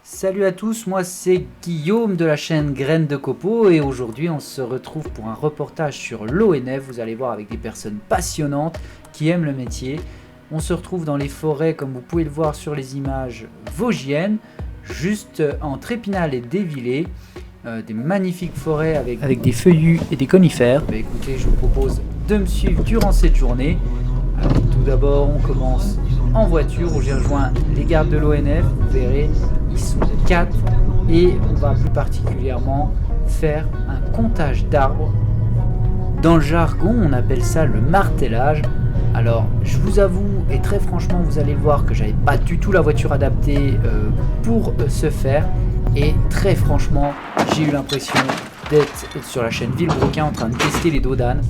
Salut à tous, moi c'est Guillaume de la chaîne Graines de Copeaux et aujourd'hui on se retrouve pour un reportage sur l'ONF. Vous allez voir avec des personnes passionnantes qui aiment le métier. On se retrouve dans les forêts comme vous pouvez le voir sur les images vosgiennes, juste entre Épinal et Dévillers. Des magnifiques forêts avec des feuillus et des conifères. Écoutez, je vous propose de me suivre durant cette journée. Tout d'abord, on commence en voiture où j'ai rejoint les gardes de l'ONF. Vous verrez, ils sont 4 et on va plus particulièrement faire un comptage d'arbres. Dans le jargon, on appelle ça le martellage. Alors, je vous avoue, et très franchement, vous allez voir que j'avais pas du tout la voiture adaptée pour ce faire. Et très franchement, j'ai eu l'impression d'être sur la chaîne Villebrequin en train de tester les dos d'âne.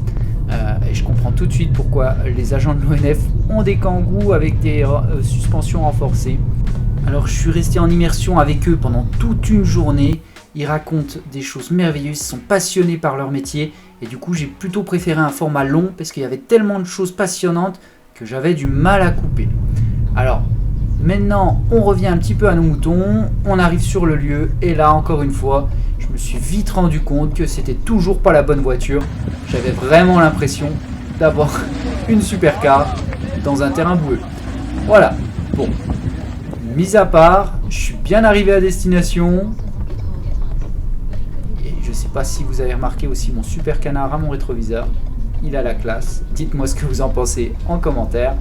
Et je comprends tout de suite pourquoi les agents de l'ONF ont des kangous avec des suspensions renforcées. Alors je suis resté en immersion avec eux pendant toute une journée. Ils racontent des choses merveilleuses, ils sont passionnés par leur métier. Et du coup j'ai plutôt préféré un format long parce qu'il y avait tellement de choses passionnantes que j'avais du mal à couper. Alors maintenant on revient un petit peu à nos moutons, on arrive sur le lieu et là encore une fois je me suis vite rendu compte que c'était toujours pas la bonne voiture. J'avais vraiment l'impression d'avoir une supercar dans un terrain boueux. Voilà, bon, mis à part, je suis bien arrivé à destination. Et je sais pas si vous avez remarqué aussi mon super canard à mon rétroviseur. Il a la classe. Dites-moi ce que vous en pensez en commentaire.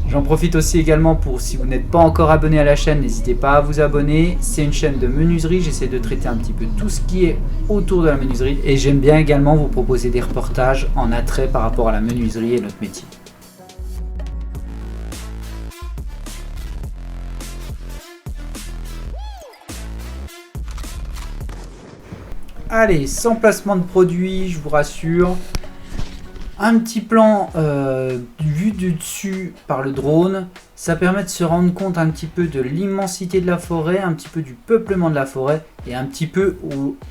J'en profite aussi également pour, si vous n'êtes pas encore abonné à la chaîne, n'hésitez pas à vous abonner. C'est une chaîne de menuiserie, j'essaie de traiter un petit peu tout ce qui est autour de la menuiserie. Et j'aime bien également vous proposer des reportages en attrait par rapport à la menuiserie et notre métier. Allez, sans placement de produit, je vous rassure. Un petit plan vu du dessus par le drone, ça permet de se rendre compte un petit peu de l'immensité de la forêt, un petit peu du peuplement de la forêt et un petit peu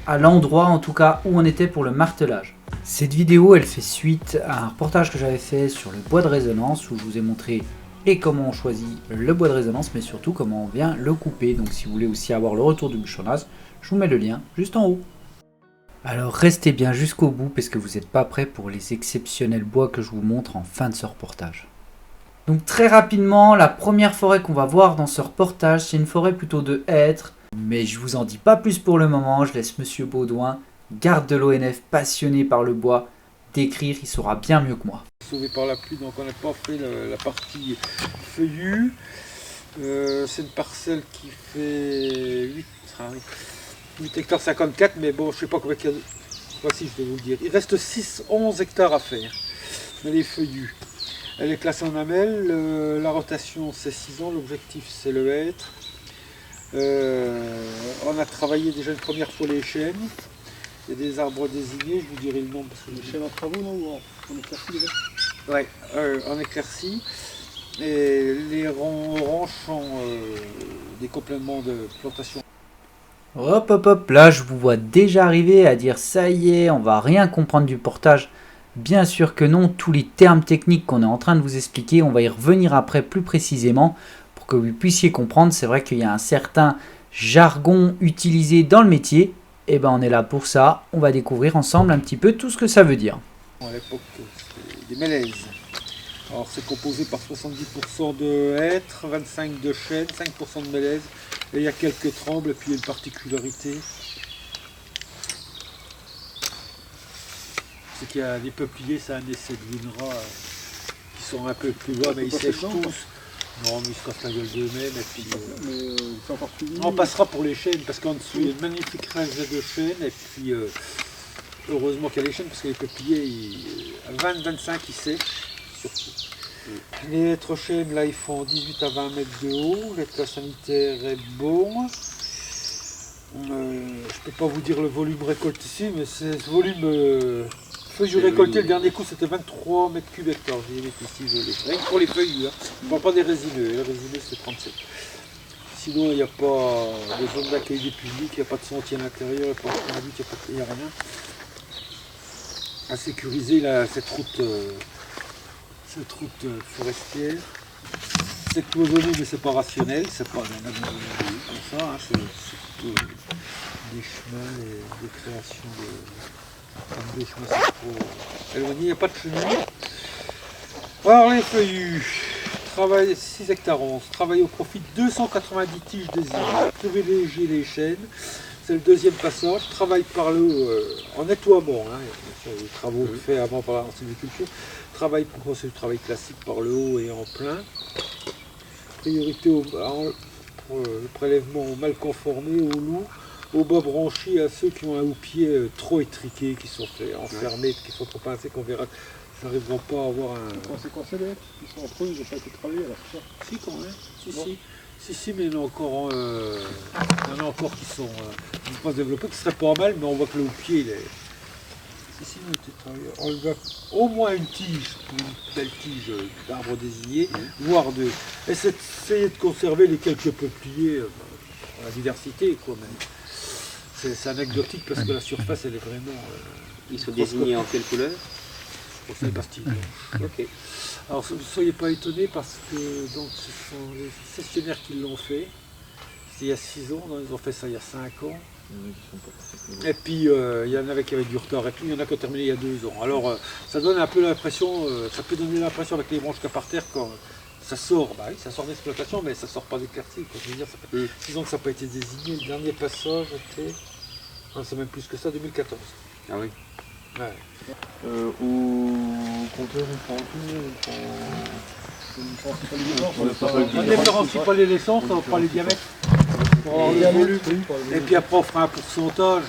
à l'endroit en tout cas où on était pour le martelage. Cette vidéo elle fait suite à un reportage que j'avais fait sur le bois de résonance où je vous ai montré et comment on choisit le bois de résonance mais surtout comment on vient le couper. Donc si vous voulez aussi avoir le retour du bûcheronnage, je vous mets le lien juste en haut. Alors restez bien jusqu'au bout parce que vous n'êtes pas prêts pour les exceptionnels bois que je vous montre en fin de ce reportage. Donc très rapidement, la première forêt qu'on va voir dans ce reportage, c'est une forêt plutôt de hêtres. Mais je vous en dis pas plus pour le moment, je laisse Monsieur Baudouin, garde de l'ONF passionné par le bois, décrire, il saura bien mieux que moi. Sauvé par la pluie, donc on n'a pas fait la partie feuillue. C'est une parcelle qui fait 8 hectares 54, mais bon, je sais pas combien il y a. Voici, je vais vous le dire. Il reste 11 hectares à faire. Mais les feuillus. Elle est classée en amelle. La rotation, c'est 6 ans. L'objectif, c'est le hêtre. On a travaillé déjà une première fois les chênes. Il y a des arbres désignés, je vous dirai le nom. Parce que les chênes en travaux, non, ou en éclaircie déjà? Ouais, en éclaircie. Et les oranges sont des compléments de plantation. Hop hop hop, là je vous vois déjà arriver à dire ça y est, on va rien comprendre du portage. Bien sûr que non, tous les termes techniques qu'on est en train de vous expliquer, on va y revenir après plus précisément pour que vous puissiez comprendre. C'est vrai qu'il y a un certain jargon utilisé dans le métier, et ben on est là pour ça, on va découvrir ensemble un petit peu tout ce que ça veut dire. À l'époque, c'était des mélèzes. Alors c'est composé par 70% de hêtres, 25% de chênes, 5% de mélèzes. Et il y a quelques trembles, et puis il y a une particularité. C'est qu'il y a des peupliers, c'est un essai de Winra, qui sont un peu plus bas, mais ils sèchent tous. Non, mais ils se cassent la gueule d'eux-mêmes. Et puis, on passera pour les chênes, parce qu'en dessous il y a une magnifique rangée de chênes, et puis heureusement qu'il y a les chênes, parce que les peupliers, à 20-25 ils sèchent, surtout. Les hêtres chênes, là, ils font 18 à 20 mètres de haut. L'état sanitaire est bon. Je ne peux pas vous dire le volume récolté ici, mais c'est ce volume feuilles récoltées. Le dernier coup, c'était 23 mètres cubes hectare. Je vais les mettre ici, rien que pour les feuilles. Hein. On ne parle pas des résineux. Les résineux, c'est 37. Sinon, il n'y a pas de zone d'accueil du public, il n'y a pas de sentier à l'intérieur, il n'y a pas de conduite, il n'y a rien. À sécuriser là, cette route forestière. c'est cloisonné, mais c'est pas rationnel, c'est pas comme ça, hein, c'est plutôt des chemins et des créations comme des chemins c'est trop éloignés, il n'y a pas de chemin. Alors les feuillus, travail 6 hectares 11, travailler au profit de 290 tiges désirées, privilégier les chênes, c'est le deuxième passage, travail par le haut en nettoiement, hein, bien sûr, les travaux faits avant par la sylviculture, travail pour c'est le travail classique par le haut et en plein, priorité pour le prélèvement aux mal conformés, aux loups, aux bas branchis, à ceux qui ont un houppier trop étriqué, qui sont faits enfermés, qui sont trop pincés, qu'on verra. N'arriveront pas à avoir un. C'est quoi, c'est les Ils sont entre eux, ils n'ont pas été travaillés alors c'est ça. Si, quand même. Si, mais il y en a encore qui sont pas se développer, qui seraient pas mal, mais on voit que le houppier, il est. Si, il a été travaillé. On lui va au moins une tige, pour une belle tige d'arbre désigné, voire deux. Et c'est essayer de conserver les quelques peupliers, la diversité, quoi, même. C'est anecdotique parce que la surface, elle est vraiment. Ils sont désignés en quelle couleur? C'est les pastilles blanches. Okay. Alors ne soyez pas étonnés parce que donc, ce sont les cessionnaires qui l'ont fait. C'était il y a 6 ans, ils ont fait ça il y a 5 ans. Et puis il y en avait qui avaient du retard et puis il y en a qui ont terminé il y a 2 ans. Alors ça donne un peu l'impression, ça peut donner l'impression avec les branches qu'il y a par terre quand ça sort, bah oui, ça sort d'exploitation mais ça sort pas des quartiers. Je veux dire, ça fait 6 ans que ça n'a pas été désigné. Le dernier passage était, c'est même plus que ça, 2014. Ah oui. Ouais. Au compteur, on prend tout, on différencie pas les essences, on prend les diamètres. Et puis après on fera un pourcentage.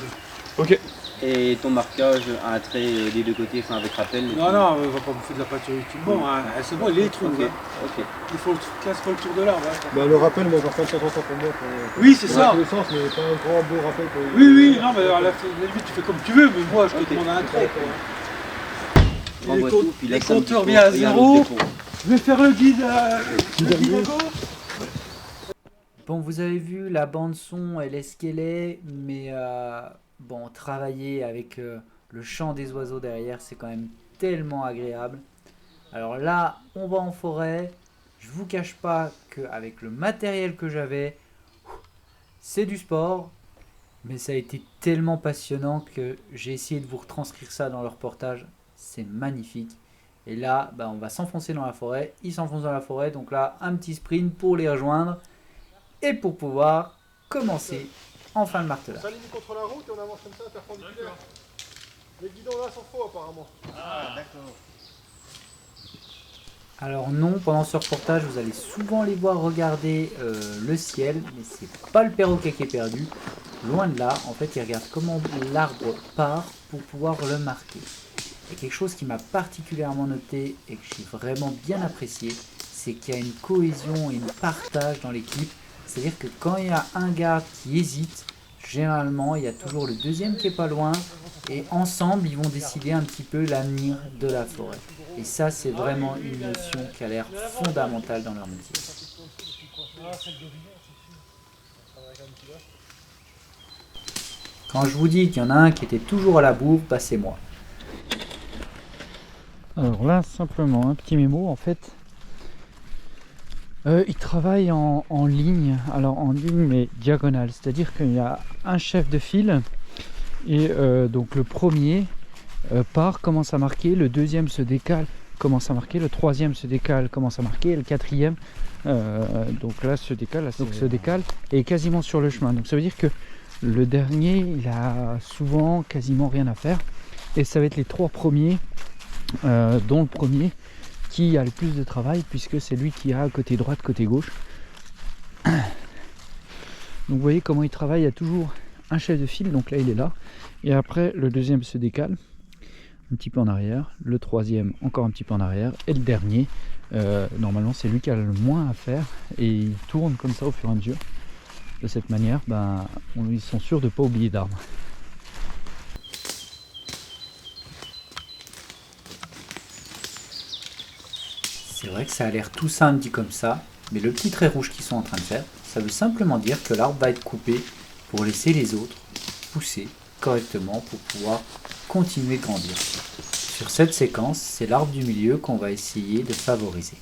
Ok. Et ton marquage a un trait des deux côtés, enfin avec rappel. Non, on va pas bouffer de la peinture utilement. Hein. C'est bon, il est trous. Okay. Hein. Okay. Il faut le 15 fois le tour de l'arbre. Hein. Bah, le rappel, moi j'en fais de temps en temps pour moi. Oui, c'est ça. Le sens, mais pas un grand beau rappel pour Oui, non, mais à la limite tu fais comme tu veux, mais moi je te demande un trait. Les compteurs viennent à 0. Je vais faire le guide à gauche. Bon, vous avez vu, la bande son, elle est ce qu'elle est, mais bon, travailler avec le chant des oiseaux derrière, c'est quand même tellement agréable. Alors là, on va en forêt. Je vous cache pas qu'avec le matériel que j'avais, c'est du sport, mais ça a été tellement passionnant que j'ai essayé de vous retranscrire ça dans le reportage. C'est magnifique. Et là, on va s'enfoncer dans la forêt. Ils s'enfoncent dans la forêt, donc là, un petit sprint pour les rejoindre et pour pouvoir commencer en fin de martelage. Ça ligne contre la route et on avance comme ça, perpendiculaire. Les guidons là sont faux apparemment. Ah, d'accord. Alors non, pendant ce reportage, vous allez souvent les voir regarder le ciel, mais c'est pas le perroquet qui est perdu. Loin de là, en fait, ils regardent comment l'arbre part pour pouvoir le marquer. Et quelque chose qui m'a particulièrement noté et que j'ai vraiment bien apprécié, c'est qu'il y a une cohésion et un partage dans l'équipe. C'est-à-dire que quand il y a un gars qui hésite, généralement, il y a toujours le deuxième qui est pas loin. Et ensemble, ils vont décider un petit peu l'avenir de la forêt. Et ça, c'est vraiment une notion qui a l'air fondamentale dans leur métier. Quand je vous dis qu'il y en a un qui était toujours à la bourre, c'est moi. Alors là, simplement, un petit mémo, en fait. Ils travaillent en ligne, alors en ligne mais diagonale, c'est-à-dire qu'il y a un chef de file et donc le premier part, commence à marquer, le deuxième se décale, commence à marquer, le troisième se décale, commence à marquer, et le quatrième donc là se décale, se décale et est quasiment sur le chemin. Donc ça veut dire que le dernier, il a souvent quasiment rien à faire et ça va être les 3 premiers, dont le premier qui a le plus de travail puisque c'est lui qui a côté droite, côté gauche. Donc vous voyez comment il travaille, il y a toujours un chef de file, donc là il est là, et après le deuxième se décale un petit peu en arrière, le troisième encore un petit peu en arrière, et le dernier, normalement c'est lui qui a le moins à faire, et il tourne comme ça au fur et à mesure. De cette manière, ils sont sûrs de ne pas oublier d'arbre. C'est vrai que ça a l'air tout simple dit comme ça, mais le petit trait rouge qu'ils sont en train de faire, ça veut simplement dire que l'arbre va être coupé pour laisser les autres pousser correctement pour pouvoir continuer de grandir. Sur cette séquence, c'est l'arbre du milieu qu'on va essayer de favoriser.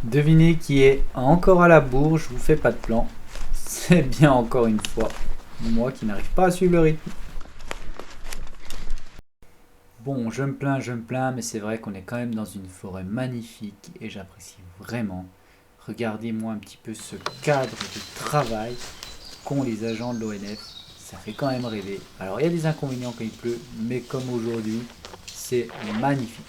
Devinez qui est encore à la bourre, je vous fais pas de plan. C'est bien encore une fois moi qui n'arrive pas à suivre le rythme. Bon, je me plains, mais c'est vrai qu'on est quand même dans une forêt magnifique et j'apprécie vraiment. Regardez-moi un petit peu ce cadre de travail qu'ont les agents de l'ONF. Ça fait quand même rêver. Alors il y a des inconvénients quand il pleut, mais comme aujourd'hui, c'est magnifique.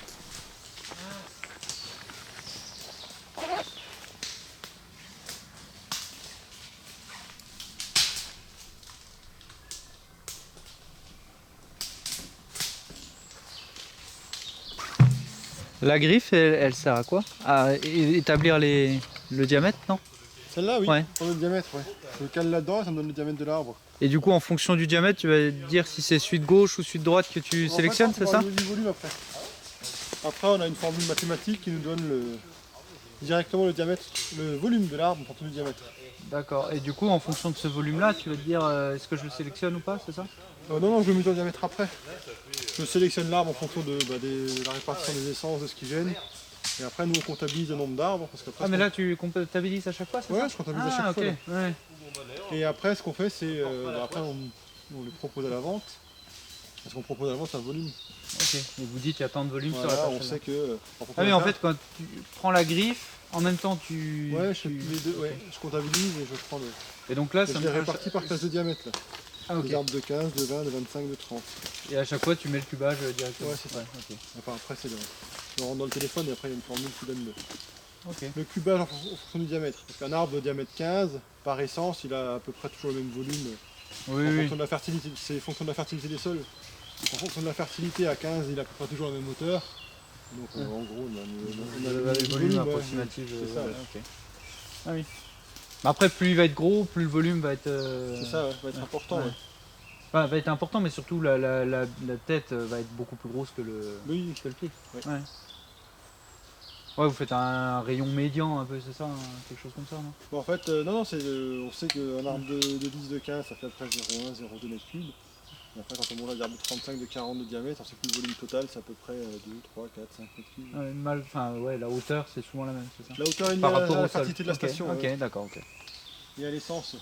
La griffe, elle sert à quoi? À établir le diamètre, non? Celle-là, oui, Ouais. pour le diamètre, ouais. Je le cale là-dedans et ça me donne le diamètre de l'arbre. Et du coup, en fonction du diamètre, tu vas dire si c'est celui de gauche ou celui de droite que tu sélectionnes, c'est ça? Du volume après. Après, on a une formule mathématique qui nous donne directement le diamètre, le volume de l'arbre pour tout le diamètre. D'accord. Et du coup, en fonction de ce volume-là, tu vas te dire est-ce que je le sélectionne ou pas, c'est ça? Non, je le mesure le diamètre après. Je sélectionne l'arbre en fonction de la répartition des essences, de ce qui gêne. Et après, nous, on comptabilise le nombre d'arbres. Ah, mais là, tu comptabilises à chaque fois, c'est ça? Ouais, je comptabilise à chaque fois. Ouais. Et après, ce qu'on fait, c'est. Après, on les propose à la vente. Parce qu'on propose à la vente un volume. Ok. Et vous dites, il y a tant de volume Voilà, sur la parcelle. on sait que. Ah, mais en fait, quand tu prends la griffe, en même temps, tu. Ouais, je fais les deux. Ouais, je comptabilise et je prends le. Et donc là, Je les répartis par classe de diamètre. Là. Ah, ok. Des arbres de 15, de 20, de 25, de 30. Et à chaque fois, tu mets le cubage directement. Ouais, c'est ça. Ok. Enfin, après, c'est je rentre dans le téléphone et après, il y a une formule qui donne Ok. le cubage en fonction du diamètre. Parce qu'un arbre de diamètre 15, par essence, il a à peu près toujours le même volume. Oui, En oui. fonction de la fertilité, c'est fonction de la fertilité des sols. En fonction de la fertilité, à 15, il a à peu près toujours la même hauteur. Donc en gros, on a Le volume ouais, approximatif. c'est ça. Ouais. Ok. Ah oui. Mais après, plus il va être gros, plus le volume va être. C'est ça, ouais, va être important. Ouais. Ouais. Enfin, va être important, mais surtout la tête va être beaucoup plus grosse que le pied. Ouais. Ouais, vous faites un rayon médian un peu, c'est ça, quelque chose comme ça, non? Bon, en fait, non, on sait qu'un arbre de 10 de 15, ça fait à peu près 0,1, 0,2 mètres cubes. Et après, quand on monte à des arbres de 35, de 40 de diamètre, on sait que le volume total, c'est à peu près 2, 3, 4, 5 mètres cubes. La hauteur, c'est souvent la même, c'est ça? La hauteur est liée Par à rapport la au fertilité sol. de la station. Ok, d'accord, ok. Et à l'essence.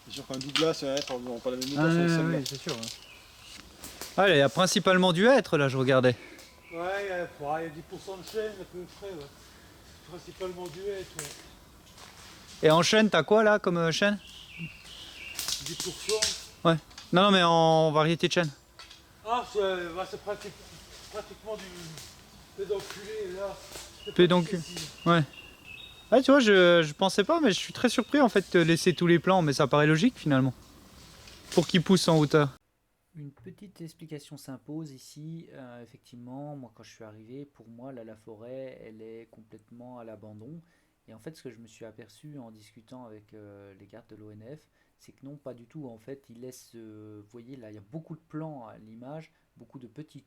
C'est sûr qu'un Douglas, ça va être pas la même hauteur Ah, sur le sol. oui, c'est sûr. Ouais. Ah, il y a principalement du hêtre, là, je regardais. Ouais, il y a 10% de chêne à peu près, ouais. Principalement du hêtre, ouais. Et en chêne, t'as quoi, là, comme chêne? 10%. Ouais. Non, mais en variété de chêne. Ah, c'est pratiquement du pédonculé, là. Pédoncule. Ouais. Ah, tu vois, je pensais pas, mais je suis très surpris en fait de laisser tous les plants, mais ça paraît logique finalement. Pour qu'ils poussent en hauteur. Une petite explication s'impose ici. Effectivement, moi quand je suis arrivé, pour moi là, la forêt, elle est complètement à l'abandon. Et en fait, ce que je me suis aperçu en discutant avec les gardes de l'ONF, c'est que non, pas du tout. En fait, ils laissent, vous voyez là, il y a beaucoup de plants à l'image, beaucoup de petits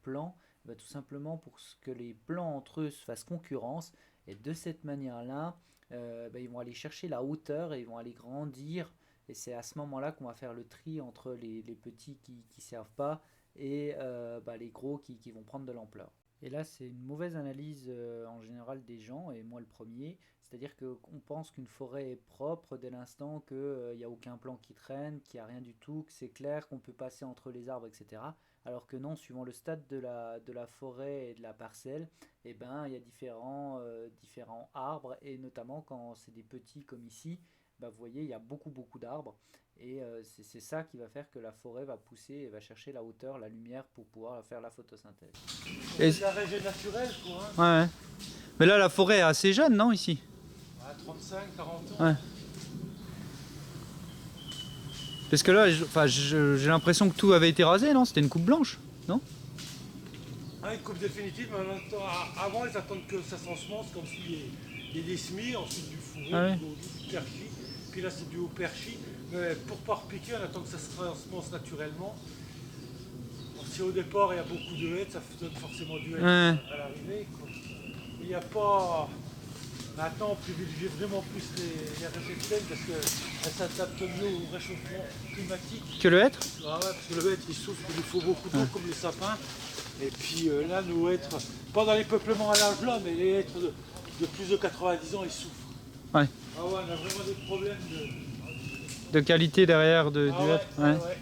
plants, tout simplement pour que les plants entre eux se fassent concurrence. Et de cette manière-là, ils vont aller chercher la hauteur et ils vont aller grandir. Et c'est à ce moment-là qu'on va faire le tri entre les petits qui ne servent pas et les gros qui vont prendre de l'ampleur. Et là, c'est une mauvaise analyse en général des gens, et moi le premier. C'est-à-dire qu'on pense qu'une forêt est propre dès l'instant qu'il n'y a aucun plant qui traîne, qu'il n'y a rien du tout, que c'est clair, qu'on peut passer entre les arbres, etc. Alors que non, suivant le stade de la forêt et de la parcelle, il y a différents arbres, et notamment quand c'est des petits comme ici, vous voyez, il y a beaucoup d'arbres, et c'est ça qui va faire que la forêt va pousser et va chercher la hauteur, la lumière pour pouvoir faire la photosynthèse. C'est la région naturelle, quoi. Hein. Ouais. Mais là, la forêt est assez jeune, non, ici? 35, 40 ans. Ouais. Parce que là, j'ai l'impression que tout avait été rasé, non? C'était une coupe blanche, non? Ah, une coupe définitive, mais en même temps, avant ils attendent que ça s'ensemence, comme s'il y a des semis, ensuite du fourré, du perchis, puis là c'est du haut perchis. Mais pour pas repiquer, on attend que ça se ensemence naturellement. Bon, si au départ il y a beaucoup de haies, ça donne forcément du haies à l'arrivée. Il n'y a pas. Maintenant, on privilégie vraiment plus les régétènes parce qu'elles s'adaptent mieux au réchauffement climatique. Que le hêtre? Ah ouais, parce que le hêtre il souffre, il lui faut beaucoup d'eau comme les sapins. Et puis là, nos hêtres, pas dans les peuplements à l'âge là, mais les hêtres de plus de 90 ans, ils souffrent. Ouais. Ah ouais, on a vraiment des problèmes De qualité derrière du ouais, hêtre. ouais. Ouais.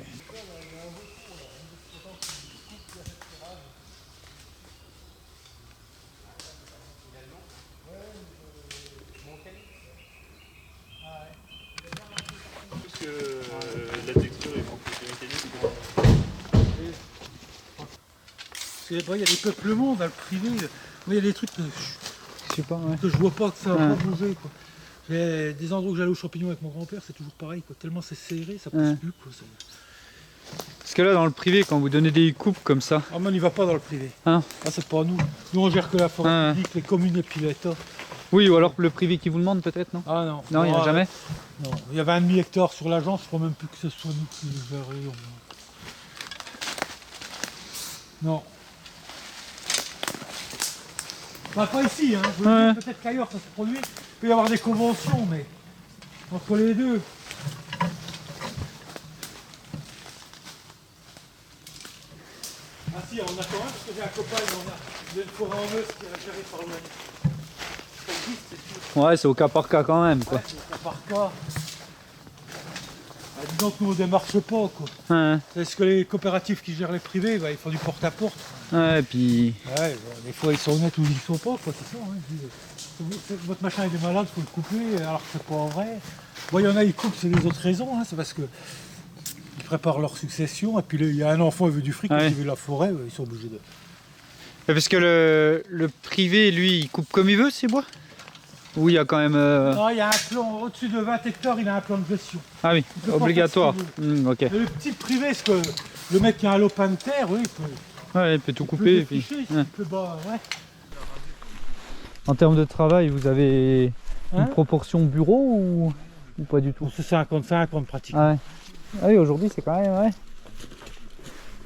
Parce que la texture est beaucoup plus mécanique. Parce qu'il y a des peuplements dans le privé. Il y a des trucs que Je sais pas, ouais. je vois pas, que ça va Ouais. pas bouger. Quoi. J'ai des endroits où j'allais aux champignons avec mon grand-père, c'est toujours pareil. Quoi. Tellement c'est serré, ça pousse Ouais. plus. Quoi. Parce que là, dans le privé, quand vous donnez des coupes comme ça, Ah, mais on n'y va pas dans le privé. Hein Ah, c'est pas nous. Nous, on gère que la forêt Ouais. publique, les communes et puis l'État. oui, ou alors le privé qui vous demande peut-être, non? Ah non. Non, il n'y en a jamais? Non, il y avait 1,5 hectare sur l'agence, je crois même plus que ce soit nous qui le gérions. Non. Bah, pas ici, hein. Je veux Ouais. dire, peut-être qu'ailleurs ça se produit. Il peut y avoir des conventions, mais entre les deux. Ah si, on a quand même, parce que j'ai un copain, il y a une forêt en Meuse qui est gérée par l'ONF. Ça existe, c'est sûr. Ouais, c'est au cas par cas quand même, quoi. Ouais, c'est au cas par cas. Ah, disons que nous on démarche pas, quoi. Ouais, Est-ce que les coopératives qui gèrent les privés, bah, ils font du porte-à-porte. ouais, et puis... Ouais, bah, des fois ils sont honnêtes ou ils sont pas, quoi, c'est ça. Hein. Ils disent, votre machin il est malade, faut le couper, alors que c'est pas vrai. Bon, il y en a, ils coupent, c'est des autres raisons, hein. C'est parce que ils préparent leur succession, et puis il y a un enfant, il veut du fric, Ouais. il veut la forêt, ils sont obligés de... Parce que le privé, lui, il coupe comme il veut, ses bois? Ou il y a quand même... Non, il y a un plan, au-dessus de 20 hectares, il a un plan de gestion. Ah oui, peut pas obligatoire. faire ce Ok. Et le petit privé, c'est que le mec qui a un lopin de terre, oui, il peut, Ouais, il peut tout il peut couper. Et puis... défricher, ouais. il peut, bah, ouais. En termes de travail, vous avez Hein une proportion bureau ou pas du tout? Bon, c'est 50-50 pratiquement. Ah ouais. Ah oui, aujourd'hui c'est quand même... Ouais.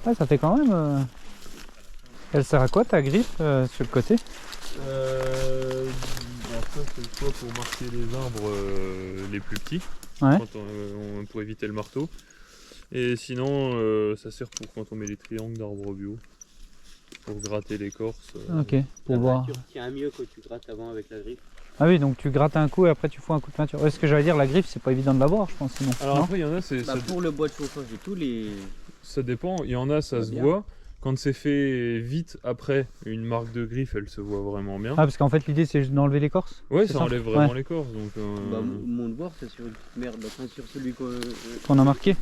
Ouais, ça fait quand même... Elle sert à quoi ta griffe sur le côté? Ça c'est soit pour marquer les arbres les plus petits, Ouais. quand pour éviter le marteau. Et sinon ça sert pour quand on met les triangles d'arbres bio, pour gratter l'écorce. Ok, pour La voir. peinture tient mieux quand tu grattes avant avec la griffe. Ah oui, donc tu grattes un coup et après tu fous un coup de peinture. Ouais, ce que j'allais dire, la griffe c'est pas évident de l'avoir, je pense, sinon. Alors Non après il y en a, Bah, pour le bois de chauffage et tout, ça dépend, il y en a ça Va se bien. voit. Quand c'est fait vite après, une marque de griffe elle se voit vraiment bien. Ah, parce qu'en fait l'idée c'est juste d'enlever l'écorce? Ouais, c'est ça ça enlève vraiment Ouais. l'écorce. Donc, bah, mon devoir c'est sur une petite merde, enfin sur celui Qu'on a marqué?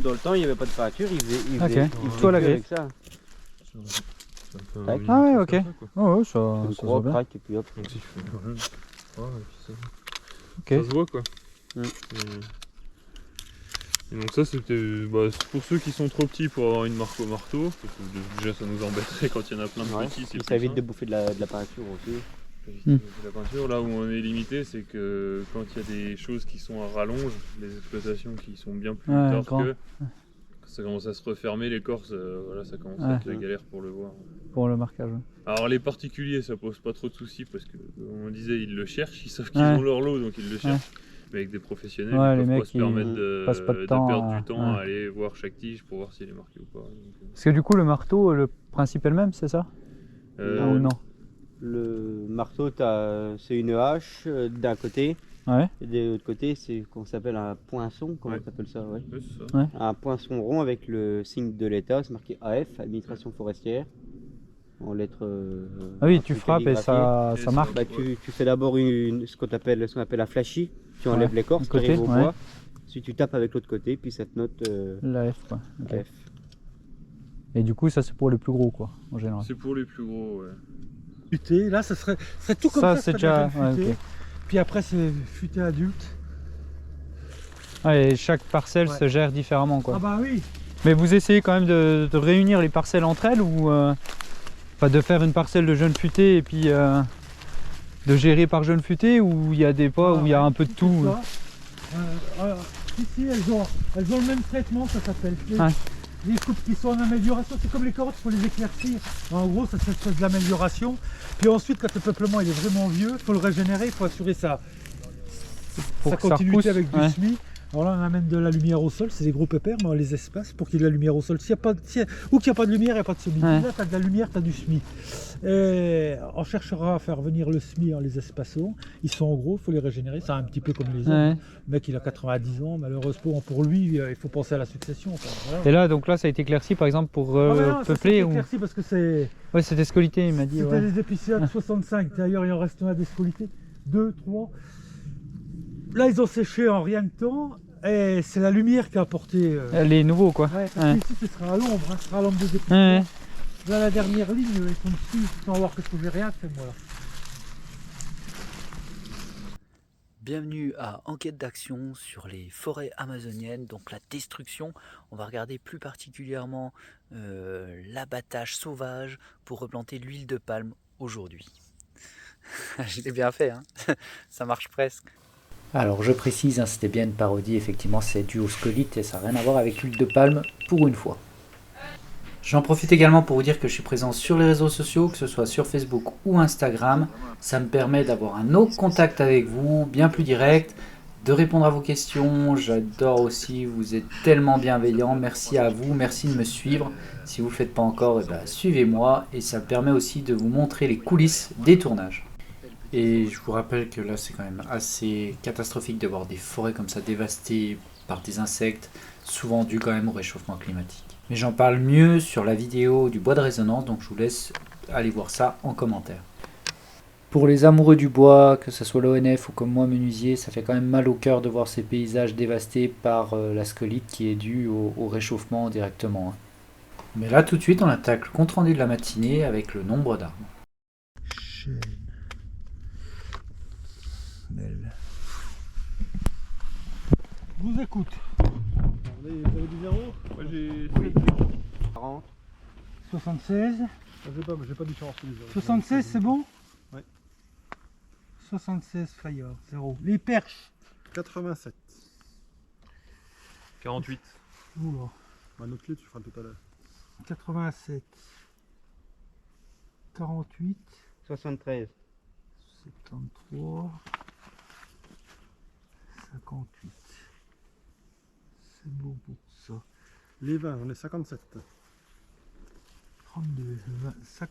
Dans le temps il n'y avait pas de peinture, il faisait, Ok. il faisait Toi, la que griffe. avec ça. c'est un peu Tac. une Ah ouais, chose ok. comme ça, quoi. Oh ouais, ça Une se voit croix, bien. craque et puis hop. Donc si tu fais ouais, et puis ça, Ok. ça se voit quoi. Mm. Et donc ça c'était c'est pour ceux qui sont trop petits pour avoir une marque au marteau, parce que déjà ça nous embêterait quand il y en a plein de Ouais. petits. c'est Puis plus ça évite de simple. bouffer de la peinture aussi. Mm. La peinture, là où on est limité, c'est que quand il y a des choses qui sont à rallonge, des exploitations qui sont bien plus Ouais, tard grand. que quand ça commence à se refermer, l'écorce, voilà, ça commence à Ouais. être la galère pour le voir. Pour le marquage. Ouais. Alors les particuliers, ça pose pas trop de soucis parce que on disait ils le cherchent, ils savent qu'ils Ouais. ont leur lot donc ils le cherchent. Mais avec des professionnels, Ouais, ils les peuvent pas mecs, se permettre ils passent pas de temps perdre à- du temps à ouais. aller voir chaque tige pour voir si elle est marquée ou pas. Donc, Parce que du coup le marteau, le principe est le même, c'est ça? euh, Ou non? Le marteau, c'est une hache d'un côté, Ouais. et de l'autre côté, c'est qu'on s'appelle un poinçon, comment Ouais. on appelle ça, ouais. ouais, c'est ça. Un poinçon rond avec le signe de l'État, c'est marqué AF, Administration forestière, en lettres. Ah oui, un tu peu frappes et calligraphiées. ça Et ça- marque. Bah, tu fais d'abord ce qu'on appelle un flashy, tu enlèves Ouais, l'écorce, le tu arrives côté, au ouais. bois, ensuite tu tapes avec l'autre côté, puis ça te note La F quoi. Ok. AF. Et du coup ça c'est pour les plus gros quoi, en général. C'est pour les plus gros, ouais. Futé, là, ça serait tout comme Ça, ça, c'est serait déjà- de la jeune ouais, futée. ok. Puis après, c'est futé adulte. Ouais, et chaque parcelle Ouais. se gère différemment quoi. Ah bah oui. Mais vous essayez quand même de réunir les parcelles entre elles ou enfin, de faire une parcelle de jeune futé et puis de gérer par jeune futé ou il y a des pas où il y a un peu de tout? Ici, elles ont le même traitement, ça s'appelle. Ouais. Les coupes qui sont en amélioration, c'est comme les carottes, il faut les éclaircir. En gros, ça c'est de l'amélioration. Puis ensuite, quand le peuplement il est vraiment vieux, il faut le régénérer, il faut assurer sa Pour que ça continuité repousse, avec du ouais. semis. Alors là, on amène de la lumière au sol, c'est des gros pépères, mais on les espace pour qu'il y ait de la lumière au sol. Ou qu'il n'y a pas de lumière, il n'y a pas de semis. Ouais. Là, tu as de la lumière, tu as du semis. Et on cherchera à faire venir le semis en les espaçant. Ils sont gros, il faut les régénérer. C'est un petit peu comme les hommes. Ouais. Le mec, il a 90 ans, malheureusement pour lui, il faut penser à la succession. Voilà. Et là, donc là, ça a été éclairci par exemple pour Ah mais non, ça, peupler c'est ou... éclairci parce que c'est... Ouais, c'était scolité, il m'a dit. C'était Ouais. les épicéas de 65. D'ailleurs, il en reste un à descoliter. 2, 3. Là, ils ont séché en rien de temps. Et c'est la lumière qui a apporté. Les nouveaux quoi. Ouais, parce Ouais. qu'ici, ce sera à l'ombre. Hein, ce sera à l'ombre des épicéas. Ouais. Là, la dernière ligne, ils sont dessus. Sans voir que j'ai rien fait, moi là. Bienvenue à Enquête d'action sur les forêts amazoniennes, donc la destruction. On va regarder plus particulièrement l'abattage sauvage pour replanter l'huile de palme aujourd'hui. Je l'ai bien fait, hein. Ça marche presque. Alors je précise, hein, c'était bien une parodie, effectivement c'est dû au scolite et ça n'a rien à voir avec l'huile de palme pour une fois. J'en profite également pour vous dire que je suis présent sur les réseaux sociaux, que ce soit sur Facebook ou Instagram. Ça me permet d'avoir un autre contact avec vous, bien plus direct, de répondre à vos questions. J'adore aussi, vous êtes tellement bienveillants. Merci à vous, merci de me suivre. Si vous ne le faites pas encore, eh ben, suivez-moi et ça me permet aussi de vous montrer les coulisses des tournages. Et je vous rappelle que là c'est quand même assez catastrophique de voir des forêts comme ça dévastées par des insectes, souvent dû quand même au réchauffement climatique. Mais j'en parle mieux sur la vidéo du bois de résonance, donc je vous laisse aller voir ça en commentaire. Pour les amoureux du bois, que ce soit l'ONF ou comme moi menuisier, ça fait quand même mal au cœur de voir ces paysages dévastés par la scolite qui est due au réchauffement directement. Mais là tout de suite on attaque le compte rendu de la matinée avec le nombre d'arbres. Chêne. Belle. Je vous écoute. Vous avez du zéro? Moi j'ai 40. 76. J'ai pas de différence sur les zéros. 76, c'est bon? Ouais. 76 Fayard, 0. Les perches. 87. 48. Oula. Bah, notre clé, tu feras le total. 87. 48. 73. 73. 58. C'est beau pour ça. Les 20, on est 57. 32. 25.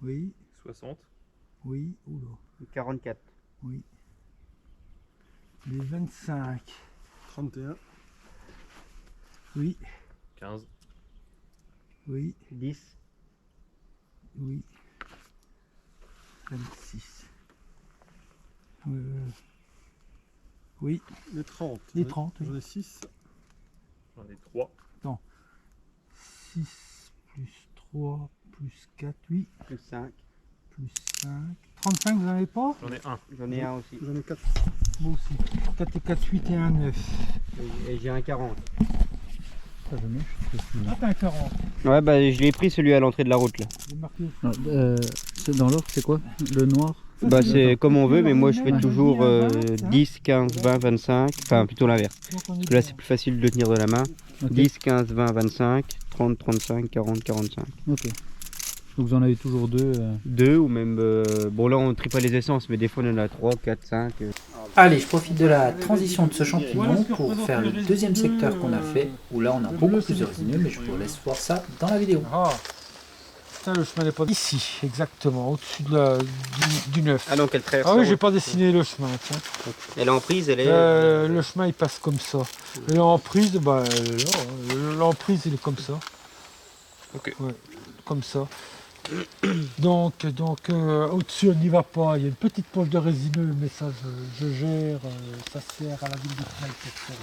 Oui. 60. Oui. Oula. 44. Oui. Les 25. 31. Oui. 15. Oui. 10. Oui. 26. Oui. Les 30. Les 30. J'en Oui. ai 6. J'en ai 3. 6 plus 3 plus 4, oui. Plus 5. Plus 5. 35, vous n'en avez pas? J'en ai 1. J'en ai un aussi. J'en ai 4. Moi aussi. 4 et 4, 8 et 1, 9. Et j'ai un 40. Ah, t'as un 40. Ouais, bah je l'ai pris celui à l'entrée de la route là. J'ai marqué. Dans l'ordre c'est quoi? Le noir? Bah c'est comme on veut, mais moi je fais Ouais. toujours Hein. 10, 15, 20, 25. Enfin plutôt l'inverse. Parce que là c'est plus facile de le tenir de la main. Ok. 10, 15, 20, 25, 30, 35, 40, 45. Ok. Donc vous en avez toujours deux. 2 ou même... bon là on trie pas les essences, mais des fois on en a 3, 4, 5. Allez, je profite de la transition de ce champignon pour faire le deuxième secteur qu'on a fait, où là on a beaucoup plus de résineux, mais je vous laisse voir ça dans la vidéo. Ah. Putain, le chemin n'est pas ici, exactement, au-dessus du 9. Ah donc elle traverse. Ah oui, j'ai pas dessiné le chemin, tiens. Elle est en prise, elle est... Le chemin il passe comme ça. Et l'emprise, bah non, l'emprise il est comme ça. Ok. Ouais, comme ça. Donc au-dessus on n'y va pas. Il y a une petite poche de résineux, mais ça je gère. Ça sert à la ville de Trail pour faire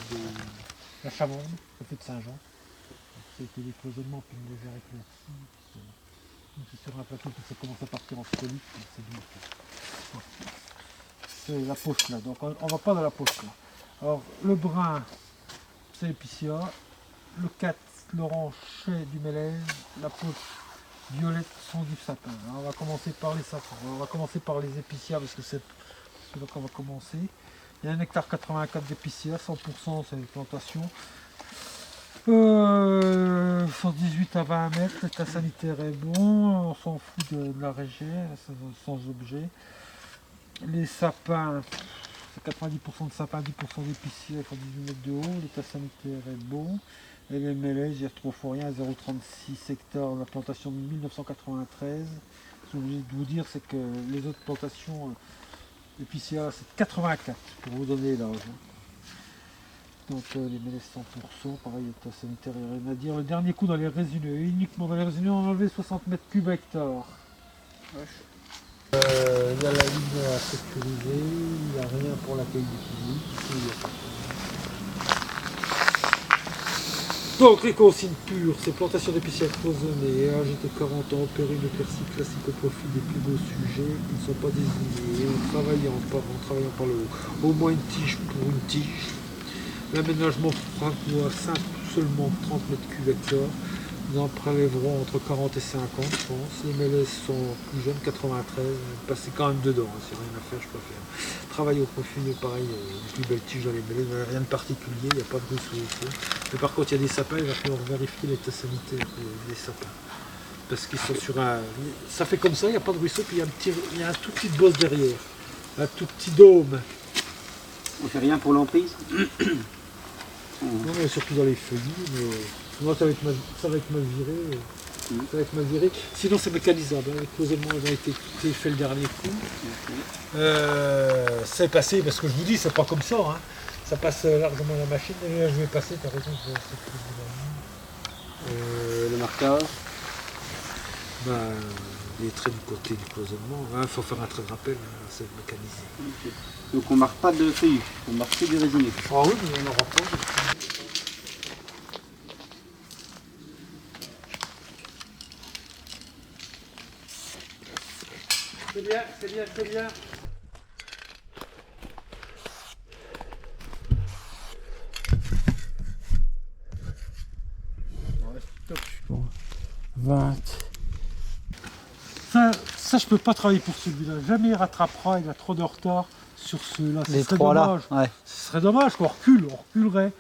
la Chamonde, ça fait de Saint-Jean. C'était des cloisonnements puis une légère éclaircie. C'est sur un plateau que ça commence à partir en scolite, c'est dur. C'est la poche là, donc on va pas dans la poche là. Alors le brun, c'est l'épicéa, le 4, l'orange, c'est du mélèze, la poche violette sont du sapin. Alors, on va commencer par les sapins, on va commencer par les épicéas parce que c'est là qu'on va commencer. Il y a un hectare 84 d'épicéas, 100% c'est les plantations. 118 à 20 mètres, l'état sanitaire est bon, on s'en fout de la régée, sans objet. Les sapins, c'est 90% de sapin, 10% d'épicier, 18 mètres de haut, l'état sanitaire est bon. Et les MLS, j'y retrouve rien, 0,36 hectares, la plantation de 1993. Ce que j'ai oublié de vous dire, c'est que les autres plantations épicéas, c'est 84, pour vous donner l'âge. Donc les MLS 100%, pareil, l'état sanitaire, il n'y a rien à dire. Le dernier coup dans les résineux, uniquement dans les résineux, on a enlevé 60 mètres cubes à hectare. Il y a la ligne à sécuriser, il n'y a rien pour l'accueil du public. Donc les consignes pures, c'est plantation d'épiciers cloisonnées, âge de 40 ans, péril de persil classique au profit des plus beaux sujets qui ne sont pas désignés, en travaillant par le haut, au moins une tige pour une tige. L'aménagement francois simple, seulement 30 mètres cubes hectare. Nous en prélèverons entre 40 et 50, je pense. Les MLS sont plus jeunes, 93. Passez quand même dedans, hein, s'il n'y a rien à faire, je préfère. Travail au profil, pareil, je belle tige dans les MLS, rien de particulier, il n'y a pas de ruisseau ici. Mais par contre, il y a des sapins, il va falloir vérifier l'état sanitaire des sapins. Parce qu'ils sont sur un. Ça fait comme ça, il n'y a pas de ruisseau, puis il y a un tout petit bosse derrière. Un tout petit dôme. On fait rien pour l'emprise? Non, mais surtout dans les feuillus, mais moi ça va être mal viré. Ça va être mal viré. Sinon c'est mécanisable, hein. Les cloisonnements ont été faits le dernier coup. C'est passé, parce que je vous dis, c'est pas comme ça. Hein. Ça passe largement la machine, et là je vais passer, t'as raison, Le marquage? Ben, les traits du côté du cloisonnement, il faut faire un trait de rappel, hein, c'est mécanisé. Okay. Donc on marque pas de feuilles, on marque que du résiné. Ah oui, mais on n'aura pas. C'est bien, c'est bien, c'est bien. Bon, 20. Ça, je peux pas travailler pour celui-là. Jamais il rattrapera, il a trop de retard sur ceux-là. Les trois là, ouais. Ce serait dommage qu'on recule, on reculerait.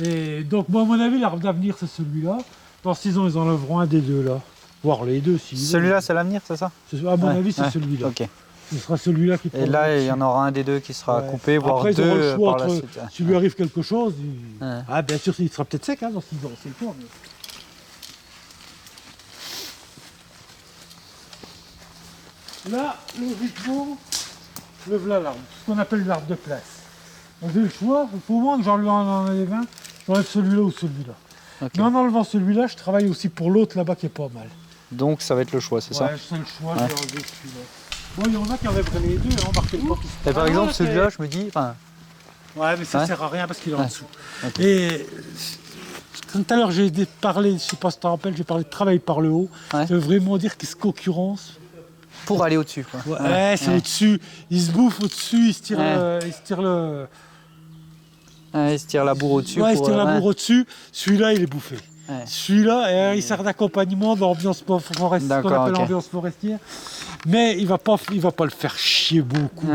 Et donc, moi, à mon avis, l'arbre d'avenir, c'est celui-là. Dans 6 ans, ils enlèveront un des deux là. Voire les deux, si. Celui-là, c'est l'avenir, c'est ça? À mon avis, c'est celui-là. Ok. Ce sera celui-là qui Et là, il y en aura un des deux qui sera coupé, voire après, deux ils auront le choix par la entre, suite. s'il lui arrive quelque chose, ah, bien sûr, il sera peut-être sec hein, dans 6 ans, c'est le temps. Mais... Là, logiquement, le voilà l'arbre, ce qu'on appelle l'arbre de place. Donc j'ai le choix, il faut au moins que j'en lui enlève un, j'enlève celui-là ou celui-là. Okay. Mais en enlevant celui-là, je travaille aussi pour l'autre là-bas qui est pas mal. Donc ça va être le choix, c'est ça? Ouais, c'est le choix, j'ai enlevé celui-là. Bon, il y en a qui enlèveraient les deux, hein, marquez le pas. Et par exemple, celui-là, je me dis... Ouais, mais ça sert à rien parce qu'il est en dessous. Okay. Et tout à l'heure, j'ai parlé, je sais pas si tu te rappelles, j'ai parlé de travail par le haut. Ça veut vraiment dire qu'ils se concurrencent. Pour aller au-dessus, quoi. Ouais, c'est au-dessus. Ils se bouffent au-dessus, ils se tirent il se tire la bourre au-dessus. Ouais, il se tire la bourre au-dessus. Celui-là, il est bouffé. Ouais. Celui-là, il sert d'accompagnement dans l'ambiance forestière, ce qu'on appelle l'ambiance forestière. Mais il va pas le faire chier beaucoup.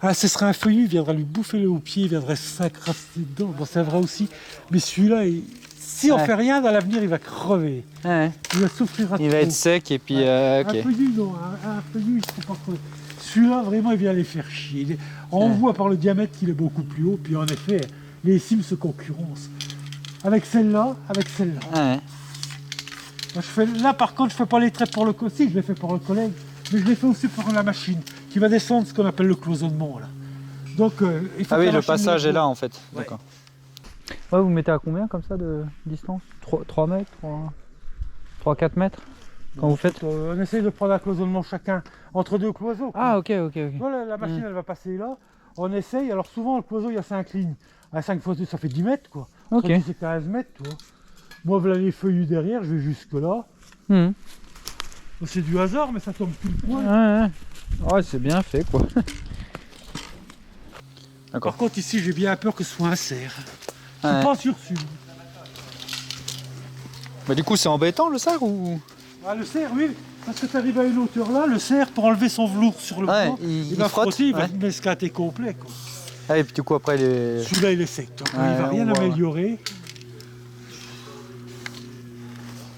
Ah, ce serait un feuillu, il viendra lui bouffer le haut-pied, il viendrait s'accrasser dedans. Bon, c'est vrai aussi. Mais celui-là, si on fait rien, dans l'avenir, il va crever. Il va souffrir à tout. Il va être sec et puis... Un feuillu, non. Un feuillu, il ne faut pas crever. Celui-là, vraiment, il vient les faire chier. On voit par le diamètre qu'il est beaucoup plus haut. Puis en effet, les cimes se concurrencent. Avec celle-là, avec celle-là. Là, par contre, je ne fais pas les traits pour le collègue. Si, je les fais pour le collègue. Mais je les fais aussi pour la machine, qui va descendre ce qu'on appelle le cloisonnement. Là. Donc, il faut le passage est là, en fait. Ouais. D'accord. Ouais, vous mettez à combien, comme ça, de distance? 3 mètres 3-4 mètres quand vous faites on essaye de prendre un cloisonnement chacun entre deux cloisons. Ah, ok. Voilà, la machine, elle va passer là. On essaye. Alors, souvent, le cloiseau, il y a 5 lignes. À 5 fois 2, ça fait 10 mètres, quoi. Entre 10 et 15 mètres, tu vois. Moi, voilà les feuillus derrière, je vais jusque là. C'est du hasard, mais ça tombe plus le poil. Ouais, c'est bien fait, quoi. Par contre, ici, j'ai bien peur que ce soit un cerf. Je suis pas sûr. Bah, du coup, c'est embêtant, le cerf, ou... Le cerf, oui. Parce que tu arrives à une hauteur là, le cerf, pour enlever son velours sur le flanc, il va frotter, il va m'escater complet, quoi. Et puis du coup, après, celui-là, il est sec. Donc, il va rien améliorer.